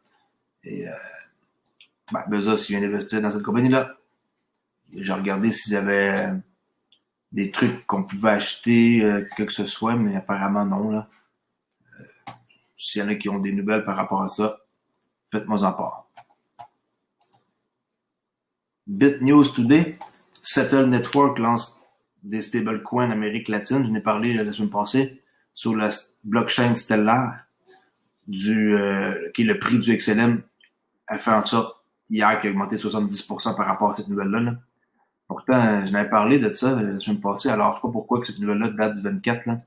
Et Bezos, il vient d'investir dans cette compagnie-là. J'ai regardé s'il y avait des trucs qu'on pouvait acheter, que ce soit, mais apparemment non. Là. S'il y en a qui ont des nouvelles par rapport à ça, faites-moi en part. BitNews Today, Settle Network lance des stablecoins en Amérique latine. Je n'ai parlé la semaine passée sur la blockchain Stellar, qui est le prix du XLM a fait en sorte hier qui a augmenté de 70% par rapport à cette nouvelle-là. Là. Pourtant, je n'avais parlé de ça la semaine passée, alors je ne sais pas pourquoi que cette nouvelle-là date du 24. Là.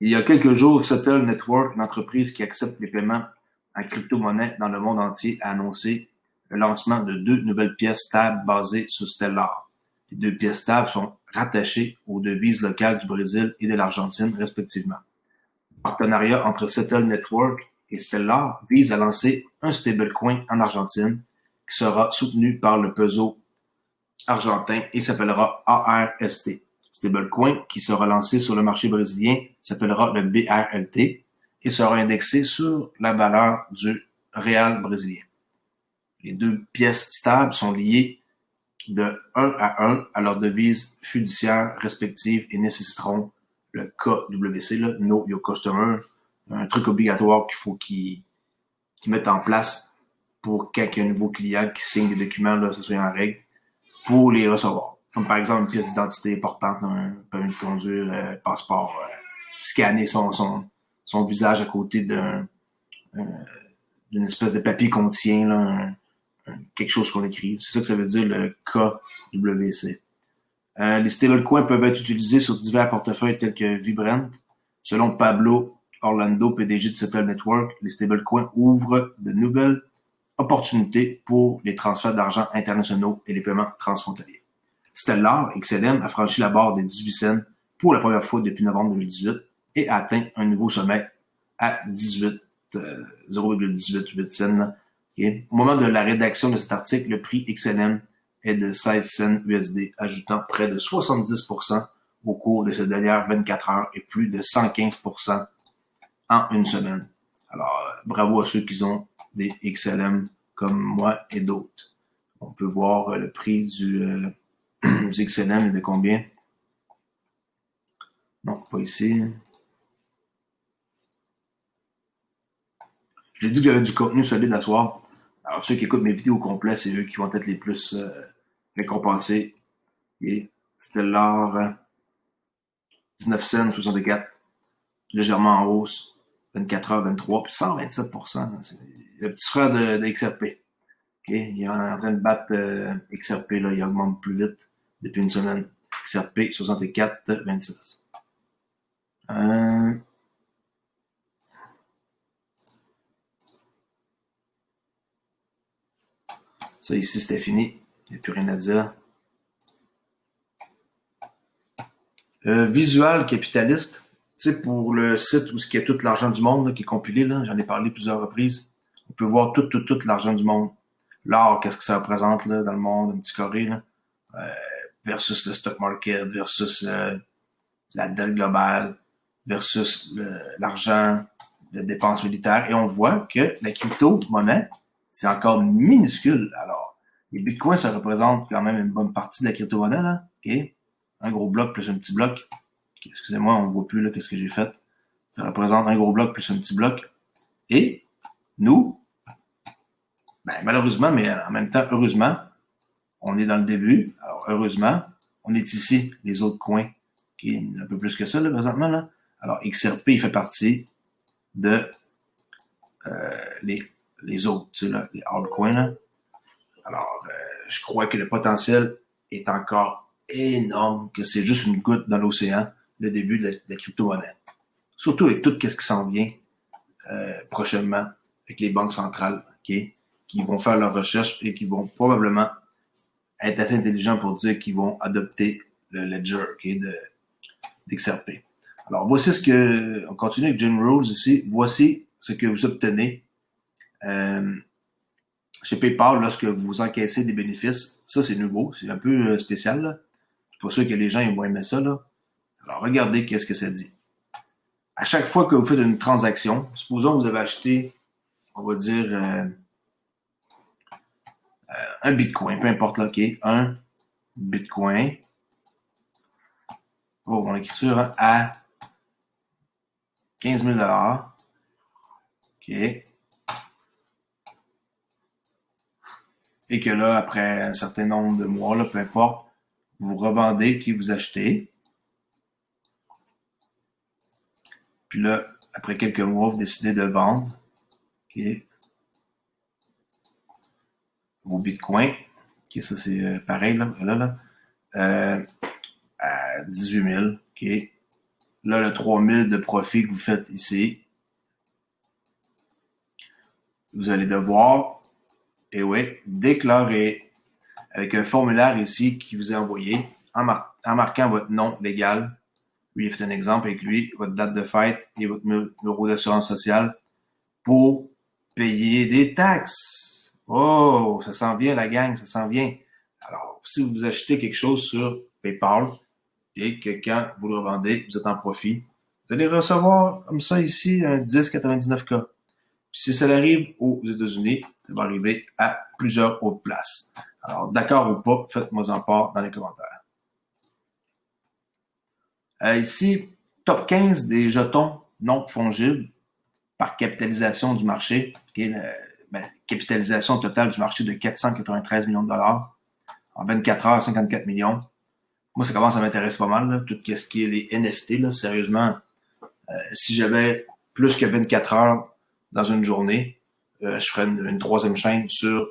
Il y a quelques jours, Settle Network, une entreprise qui accepte les paiements en crypto-monnaie dans le monde entier, a annoncé le lancement de 2 nouvelles pièces stables basées sur Stellar. Les 2 pièces stables sont rattachées aux devises locales du Brésil et de l'Argentine, respectivement. Le partenariat entre Settle Network et Stellar vise à lancer un stablecoin en Argentine qui sera soutenu par le peso argentin et s'appellera ARST. Stablecoin qui sera lancé sur le marché brésilien s'appellera le BRLT et sera indexé sur la valeur du réal brésilien. Les 2 pièces stables sont liées de 1 à leur devise fiduciaire respective et nécessiteront le KWC, là, Know Your Customer, un truc obligatoire qu'il faut qu'ils mettent en place pour quand il y a un nouveau client qui signe des documents, là, ce soit en règle, pour les recevoir. Comme par exemple une pièce d'identité importante, un permis de conduire, passeport, scanner son visage à côté d'une espèce de papier qu'on tient, là, quelque chose qu'on écrit. C'est ça que ça veut dire le KWC. Les stablecoins peuvent être utilisés sur divers portefeuilles tels que Vibrant. Selon Pablo Orlando, PDG de Settle Network, les stablecoins ouvrent de nouvelles opportunités pour les transferts d'argent internationaux et les paiements transfrontaliers. Stellar, XLM, a franchi la barre des 18 cents pour la première fois depuis novembre 2018 et a atteint un nouveau sommet à 0,188 cents. Okay. Au moment de la rédaction de cet article, le prix XLM est de 16 cents USD, ajoutant près de 70% au cours de ces dernières 24 heures et plus de 115% en une semaine. Alors, bravo à ceux qui ont des XLM comme moi et d'autres. On peut voir le prix du XLM est de combien? Non, pas ici. J'ai dit que j'avais du contenu solide à soir. Alors, ceux qui écoutent mes vidéos au complet, c'est eux qui vont être les plus récompensés. Et Stellar, 19 cents, 64, légèrement en hausse, 24h23, puis 127%. C'est le petit frère de XRP. Okay? Il est en train de battre XRP, là, il augmente plus vite depuis une semaine. XRP, 64,26. Ça ici, c'était fini. Il n'y a plus rien à dire. Visual capitaliste. Tu sais, pour le site où il y a tout l'argent du monde là, qui est compilé, là, j'en ai parlé plusieurs reprises, on peut voir tout l'argent du monde. L'or, qu'est-ce que ça représente là, dans le monde, un petit carré, là, versus le stock market, versus la dette globale, versus l'argent de dépenses militaires. Et on voit que la crypto-monnaie, c'est encore minuscule. Alors, les bitcoins, ça représente quand même une bonne partie de la crypto-monnaie, là. OK? Un gros bloc plus un petit bloc. Okay, excusez-moi, on ne voit plus là qu'est-ce que j'ai fait. Ça représente un gros bloc plus un petit bloc. Et nous, ben, malheureusement, mais en même temps, heureusement, on est dans le début. Alors, heureusement, on est ici, les autres coins, qui est un peu plus que ça, là, présentement, là. Alors, XRP, il fait partie de les autres, tu sais, là, les altcoins, là. Alors, je crois que le potentiel est encore énorme, que c'est juste une goutte dans l'océan, le début de la crypto-monnaie. Surtout avec tout ce qui s'en vient prochainement avec les banques centrales, okay, qui vont faire leurs recherches et qui vont probablement être assez intelligents pour dire qu'ils vont adopter le ledger, okay, d'XRP. Alors, voici ce que, on continue avec Jim Rose ici, voici ce que vous obtenez chez PayPal lorsque vous encaissez des bénéfices. Ça, c'est nouveau, c'est un peu spécial, là. Je suis pas sûr que les gens ils vont aimer ça, là. Alors, regardez qu'est-ce que ça dit. À chaque fois que vous faites une transaction, supposons que vous avez acheté, on va dire, un bitcoin, peu importe là, ok, un bitcoin, oh, mon écriture, hein, à 15 000 $, ok, et que là, après un certain nombre de mois, là, peu importe, vous revendez, qui vous achetez, puis là, après quelques mois, vous décidez de vendre, ok, vos bitcoins, ok, ça c'est pareil, là, à 18 000, ok, là, le 3 000 de profit que vous faites ici, vous allez devoir, et oui, déclarer avec un formulaire ici qui vous est envoyé en marquant votre nom légal. Lui, il fait un exemple avec lui, votre date de fête et votre numéro d'assurance sociale pour payer des taxes. Oh, ça sent bien la gang, ça sent bien. Alors, si vous achetez quelque chose sur PayPal et que quand vous le revendez, vous êtes en profit, vous allez recevoir comme ça ici un 10,99$. Puis si ça arrive aux États-Unis, ça va arriver à plusieurs autres places. Alors, d'accord ou pas, faites-moi en part dans les commentaires. Ici, top 15 des jetons non fongibles par capitalisation du marché. Okay, capitalisation totale du marché de 493 millions de dollars. En 24 heures, 54 millions. Moi, ça commence à m'intéresser pas mal, là, tout ce qui est les NFT. Là, sérieusement, si j'avais plus que 24 heures dans une journée, je ferais une troisième chaîne sur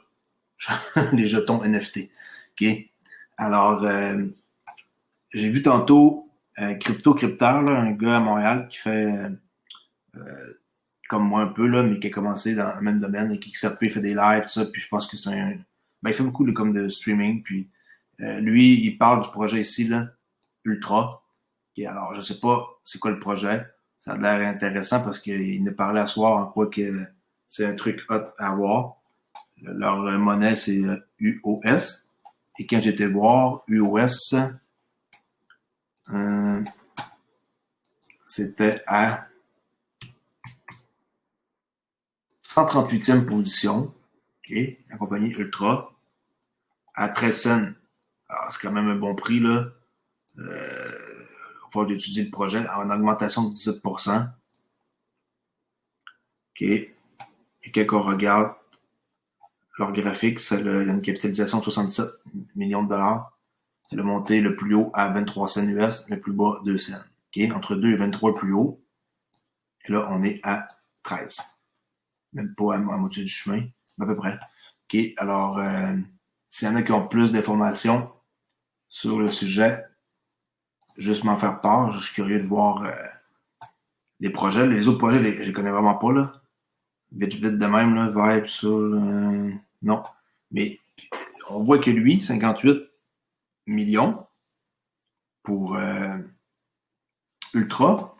les jetons NFT. Okay? Alors, j'ai vu tantôt Crypteur, là, un gars à Montréal qui fait comme moi un peu, là, mais qui a commencé dans le même domaine et qui XRP fait des lives, tout ça, puis je pense que c'est un... Ben, il fait beaucoup comme de streaming, puis lui, il parle du projet ici, là, Ultra. Okay, alors, je sais pas c'est quoi le projet. Ça a l'air intéressant parce qu'il nous parlait à soir en quoi que c'est un truc hot à voir. Leur monnaie, c'est UOS. Et quand j'étais voir UOS, c'était à 138e position, okay, la compagnie Ultra, à 13 cents. Alors, c'est quand même un bon prix, là. Il va falloir étudier le projet en augmentation de 17%. OK. Et quand on regarde leur graphique, c'est une capitalisation de 67 millions de dollars. C'est le monté le plus haut à 23 cents US, le plus bas 2 cents. OK. Entre 2 et 23 le plus haut. Et là, on est à 13. Même pas à moitié du chemin, à peu près. OK. Alors, s'il y en a qui ont plus d'informations sur le sujet, juste m'en faire part. Je suis curieux de voir les projets. Les autres projets, je les connais vraiment pas, là. Vite de même, là, Vibe, ça, non. Mais on voit que lui, 58 millions pour Ultra.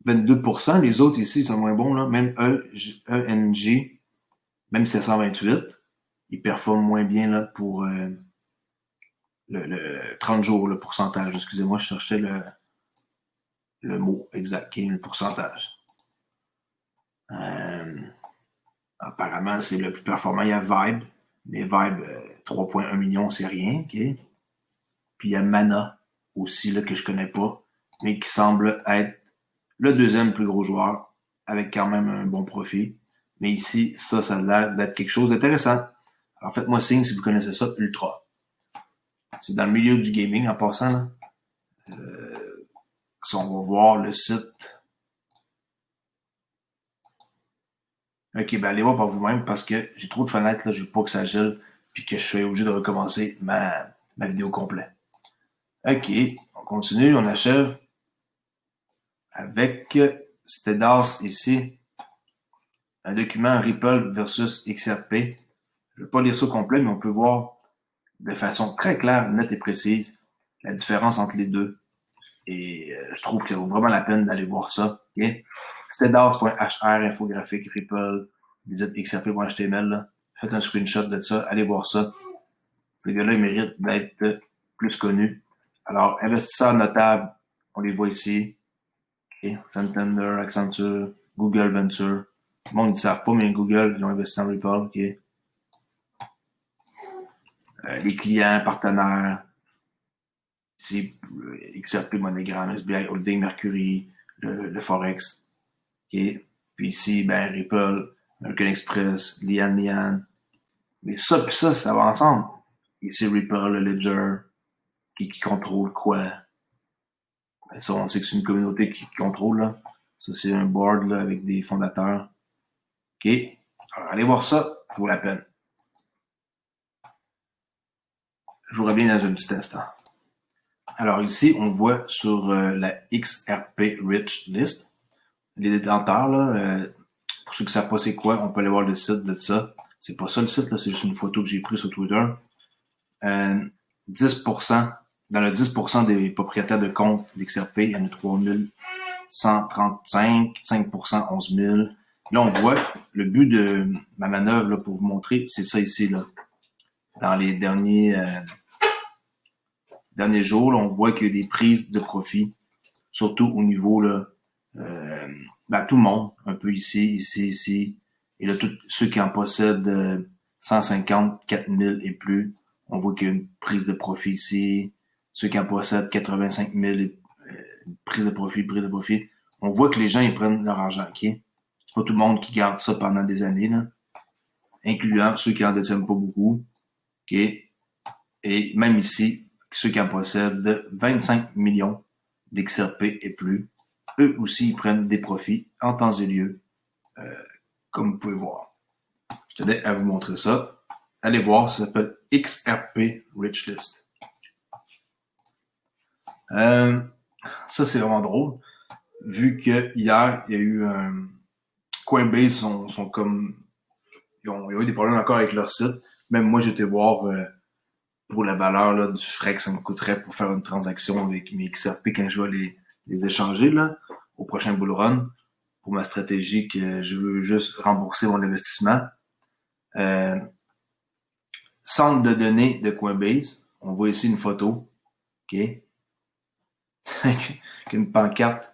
22%. Les autres ici sont moins bons, là. Même ENG, même 728, ils performent moins bien là, pour le 30 jours, le pourcentage. Excusez-moi, je cherchais le mot exact, qui est le pourcentage. Apparemment, c'est le plus performant. Il y a Vibe. Mais Vibe, 3,1 millions, c'est rien. Okay? Puis il y a Mana aussi, là, que je connais pas, mais qui semble être le deuxième plus gros joueur, avec quand même un bon profit. Mais ici, ça a l'air d'être quelque chose d'intéressant. Alors faites-moi signe si vous connaissez ça, Ultra. C'est dans le milieu du gaming en passant. Là. Si on va voir le site. Ok, ben allez voir par vous-même parce que j'ai trop de fenêtres, là, je veux pas que ça gèle puis que je sois obligé de recommencer ma vidéo complète. Ok, on continue, on achève avec Stedas ici. Un document Ripple versus XRP. Je ne vais pas lire ça complet, mais on peut voir de façon très claire, nette et précise la différence entre les deux. Et je trouve qu'il vaut vraiment la peine d'aller voir ça. Okay? Stedas.hr, infographique, Ripple, vous dites xrp.html, là. Faites un screenshot de ça, allez voir ça. Ces gars-là, ils méritent d'être plus connus. Alors, investisseurs notables, on les voit ici. Okay? Santander, Accenture, Google Venture. Le monde ne savent pas, mais Google, ils ont investi en Ripple. Okay? Les clients, partenaires, ici, XRP, MoneyGram, SBI, Holding, Mercury, le Forex. Okay? Puis ici, ben, Ripple, American Express, Lian. Mais ça puis ça va ensemble. Ici, Ripple, le Ledger, qui contrôle quoi? Ben, ça, on sait que c'est une communauté qui contrôle, là. Ça, c'est un board, là, avec des fondateurs. OK? Alors, allez voir ça, ça vaut la peine. Je vous reviens dans un petit instant. Alors ici, on voit sur la XRP Rich List, les détenteurs, là, pour ceux qui ne savent pas c'est quoi, on peut aller voir le site de ça. C'est pas ça le site, là, c'est juste une photo que j'ai prise sur Twitter. 10%, dans le 10% des propriétaires de comptes d'XRP, il y en a 3135, 5%, 11 000. Là, on voit, le but de ma manœuvre, là, pour vous montrer, c'est ça ici, là. Dans les derniers jours, là, on voit qu'il y a des prises de profit, surtout au niveau, là, tout le monde, un peu ici. Et là, tous ceux qui en possèdent 150, 4000 et plus, on voit qu'il y a une prise de profit ici. Ceux qui en possèdent 85 000, prise de profit. On voit que les gens, ils prennent leur argent, ok? C'est pas tout le monde qui garde ça pendant des années, là. Incluant ceux qui en détiennent pas beaucoup, ok? Et même ici, ceux qui en possèdent 25 millions d'XRP et plus, eux aussi, ils prennent des profits en temps et lieu, comme vous pouvez voir. Je tenais à vous montrer ça. Allez voir, ça s'appelle XRP Rich List. Ça, c'est vraiment drôle, vu que hier, il y a eu Coinbase sont comme... Ils ont eu des problèmes encore avec leur site. Même moi, j'étais voir pour la valeur là, du frais que ça me coûterait pour faire une transaction avec mes XRP quand je vais les échanger là, au prochain bull run pour ma stratégie que je veux juste rembourser mon investissement. Centre de données de Coinbase. On voit ici une photo. OK? Une pancarte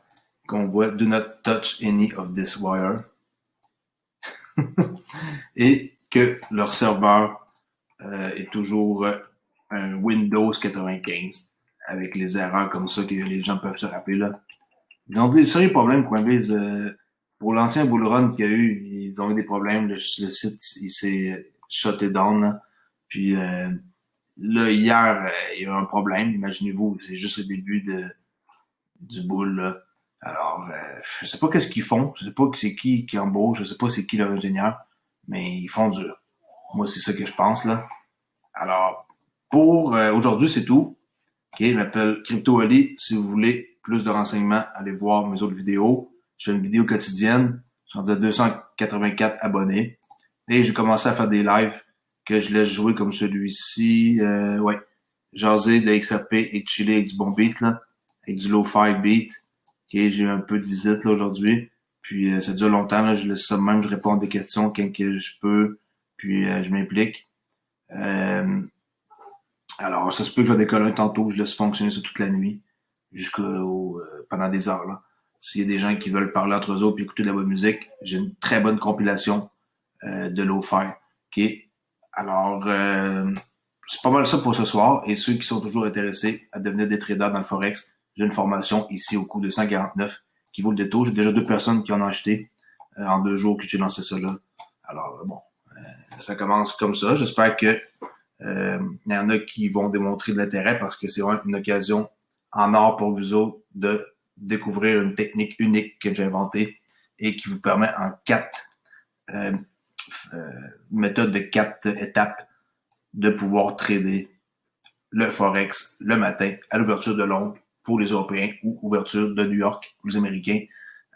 qu'on voit Do not touch any of this wire. Et que leur serveur est toujours un Windows 95 avec les erreurs comme ça que les gens peuvent se rappeler là. Ils ont des sérieux problèmes, Coinbase. Pour l'ancien bull run qu'il y a eu, ils ont eu des problèmes. Le site, il s'est shuté down. Là. Puis là, hier, il y a eu un problème. Imaginez-vous, c'est juste le début du bull. Là. Alors, je sais pas qu'est-ce qu'ils font. Je sais pas c'est qui embauche. Je sais pas c'est qui leur ingénieur. Mais ils font dur. Moi, c'est ça que je pense, là. Alors, pour aujourd'hui, c'est tout. OK, je m'appelle Crypto Ali. Si vous voulez plus de renseignements, allez voir mes autres vidéos. Je fais une vidéo quotidienne. Je suis rendu à 284 abonnés. Et j'ai commencé à faire des lives que je laisse jouer comme celui-ci. Jaser de XRP et chiller avec du bon beat, là. Avec du low-fi beat. OK, J'ai eu un peu de visite là aujourd'hui. Puis ça dure longtemps, là, je laisse ça de même, je réponds à des questions quand que je peux, puis je m'implique. Alors, ça se peut que je décolle un tantôt, je laisse fonctionner ça toute la nuit, jusqu'au pendant des heures. Là. S'il y a des gens qui veulent parler entre eux autres et écouter de la bonne musique, j'ai une très bonne compilation de lo-fi. OK? Alors, c'est pas mal ça pour ce soir. Et ceux qui sont toujours intéressés à devenir des traders dans le Forex, j'ai une formation ici au coût de 149 qui vaut le détour. J'ai déjà 2 personnes qui en ont acheté en 2 jours que j'ai lancé ça là. Alors, bon, ça commence comme ça. J'espère que il y en a qui vont démontrer de l'intérêt parce que c'est vraiment une occasion en or pour vous autres de découvrir une technique unique que j'ai inventée et qui vous permet en 4 méthodes de 4 étapes de pouvoir trader le Forex le matin à l'ouverture de Londres pour les Européens ou ouverture de New York pour les Américains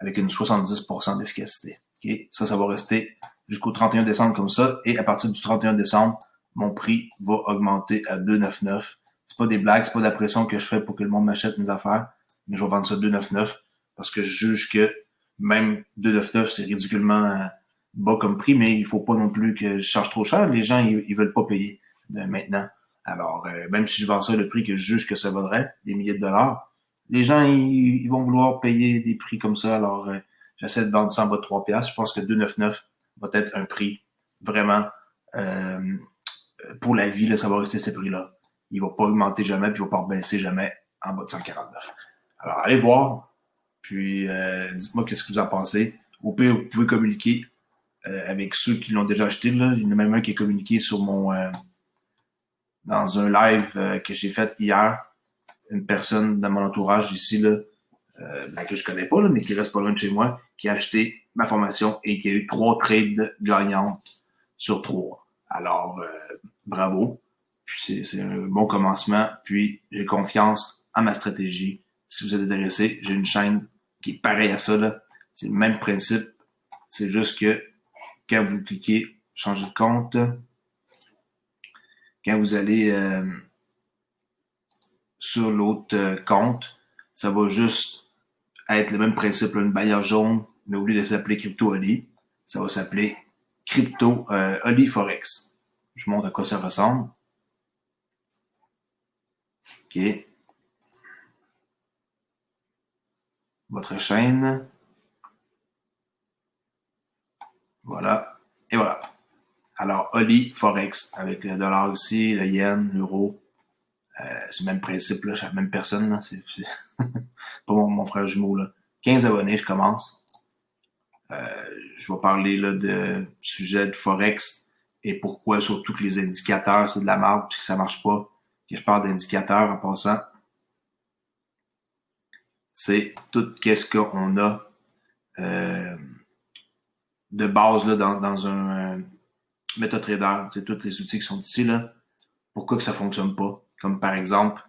avec une 70% d'efficacité. Okay? Ça va rester jusqu'au 31 décembre comme ça et à partir du 31 décembre, mon prix va augmenter à 2,99. C'est pas des blagues, c'est pas de la pression que je fais pour que le monde m'achète mes affaires, mais je vais vendre ça 2,99 parce que je juge que même 2,99 c'est ridiculement bas comme prix, mais il faut pas non plus que je charge trop cher. Les gens, ils veulent pas payer maintenant. Alors, même si je vends ça le prix que je juge que ça vaudrait, des milliers de dollars, les gens, ils vont vouloir payer des prix comme ça. Alors, j'essaie de vendre ça en bas de 3 piastres. Je pense que 2,99 va être un prix vraiment pour la vie, là, ça va rester ce prix-là. Il va pas augmenter jamais, puis il va pas baisser jamais en bas de 149. Alors, allez voir, puis dites-moi qu'est-ce que vous en pensez. Au pire, vous pouvez communiquer avec ceux qui l'ont déjà acheté. Là. Il y en a même un qui est communiqué sur mon dans un live que j'ai fait hier. Une personne dans mon entourage ici, là, que je connais pas, là, mais qui reste pas loin de chez moi, qui a acheté ma formation et qui a eu 3 trades gagnantes sur 3. Alors, bravo. Puis c'est un bon commencement. Puis j'ai confiance en ma stratégie. Si vous êtes intéressé, j'ai une chaîne qui est pareille à ça. Là. C'est le même principe. C'est juste que quand vous cliquez changer de compte, quand vous allez sur l'autre compte, ça va juste être le même principe, là, une bannière jaune, mais au lieu de s'appeler Crypto Oli, ça va s'appeler Crypto Oli Forex. Je vous montre à quoi ça ressemble. OK. Votre chaîne. Voilà. Et voilà. Alors, Oli Forex, avec le dollar aussi, le yen, l'euro. C'est le même principe, là, c'est la même personne. Là. C'est pas mon frère jumeau. Là. 15 abonnés, je commence. Je vais parler là, de sujet de Forex et pourquoi surtout que les indicateurs, c'est de la merde puis que ça marche pas. Que je parle d'indicateurs en passant. C'est tout qu'est-ce qu'on a de base là, dans un MetaTrader. C'est tous les outils qui sont ici. Là. Pourquoi que ça fonctionne pas? Comme par exemple,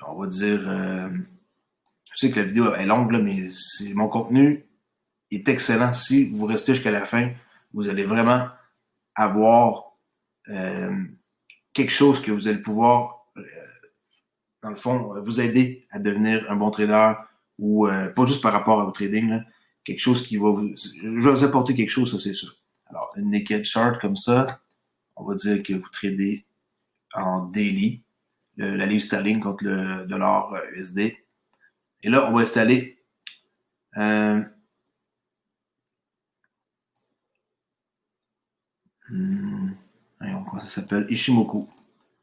on va dire, je sais que la vidéo est longue, là, mais mon contenu est excellent. Si vous restez jusqu'à la fin, vous allez vraiment avoir quelque chose que vous allez pouvoir, dans le fond, vous aider à devenir un bon trader ou pas juste par rapport au trading, là, quelque chose qui va vous... Je vais vous apporter quelque chose, ça c'est sûr. Alors, une naked chart comme ça, on va dire que vous tradez en daily, la livre sterling contre le dollar USD. Et là, on va installer comment ça s'appelle? Ishimoku.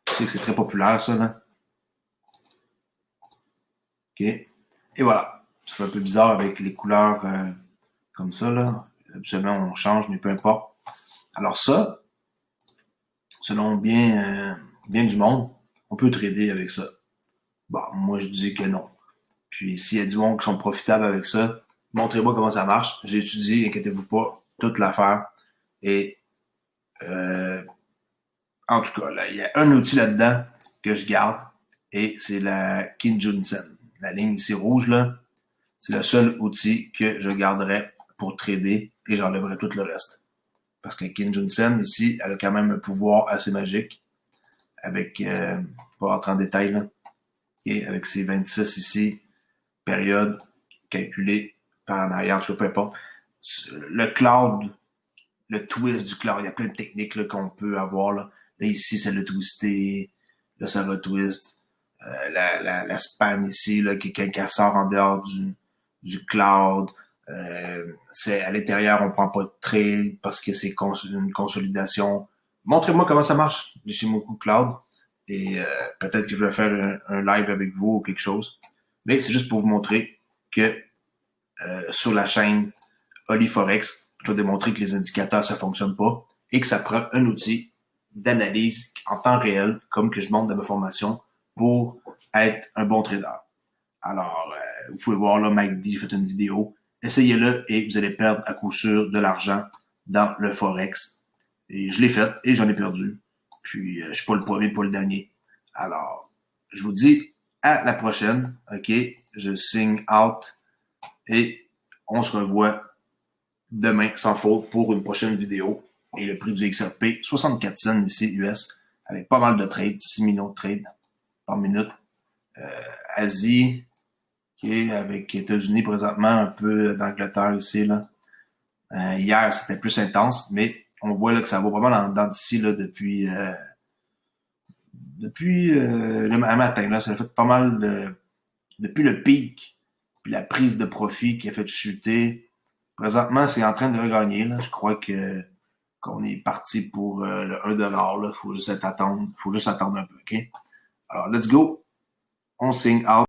Je sais que c'est très populaire, ça, là. OK. Et voilà. Ça fait un peu bizarre avec les couleurs comme ça, là. Absolument, on change, mais peu importe. Alors ça, selon bien du monde, on peut trader avec ça. Bon, moi, je dis que non. Puis, s'il y a du monde qui sont profitables avec ça, montrez-moi comment ça marche. J'ai étudié, inquiétez-vous pas, toute l'affaire. Et, en tout cas, là, il y a un outil là-dedans que je garde. Et c'est la Kinjunsen. La ligne ici rouge, là, c'est le seul outil que je garderai pour trader et j'enlèverai tout le reste. Parce que Kinjunsen, ici, elle a quand même un pouvoir assez magique. Avec, pas rentrer en détail, là. Okay, avec ses 26 ici, période, calculé par en arrière, en tout cas, peu importe. Le cloud, le twist du cloud, il y a plein de techniques là, qu'on peut avoir. Là, ici, c'est le twisté, là, ça va twist. La span ici, là, quelqu'un qui sort en dehors du cloud. C'est à l'intérieur, on prend pas de trade parce que c'est une consolidation. Montrez-moi comment ça marche de chez Moku Cloud. Et peut-être que je vais faire un live avec vous ou quelque chose. Mais c'est juste pour vous montrer que sur la chaîne OliForex, je dois démontrer que les indicateurs, ça fonctionne pas et que ça prend un outil d'analyse en temps réel, comme que je montre dans ma formation, pour être un bon trader. Alors, vous pouvez voir là, Mike D fait une vidéo. Essayez-le et vous allez perdre à coup sûr de l'argent dans le Forex. Et je l'ai fait et j'en ai perdu. Puis, je suis pas le premier, pas le dernier. Alors, je vous dis à la prochaine. OK? Je signe out et on se revoit demain sans faute pour une prochaine vidéo. Et le prix du XRP, 64 cents ici, US, avec pas mal de trades, 6 millions de trades par minute. Asie, okay, avec États-Unis présentement, un peu d'Angleterre ici. Là. Hier, c'était plus intense, mais on voit là, que ça va pas mal en dedans d'ici là, depuis le matin. Là, ça a fait pas mal depuis le pic, puis la prise de profit qui a fait chuter. Présentement, c'est en train de regagner. Là. Je crois qu'on est parti pour le 1$. Là. Faut juste attendre un peu. OK? Alors, let's go. On signe out.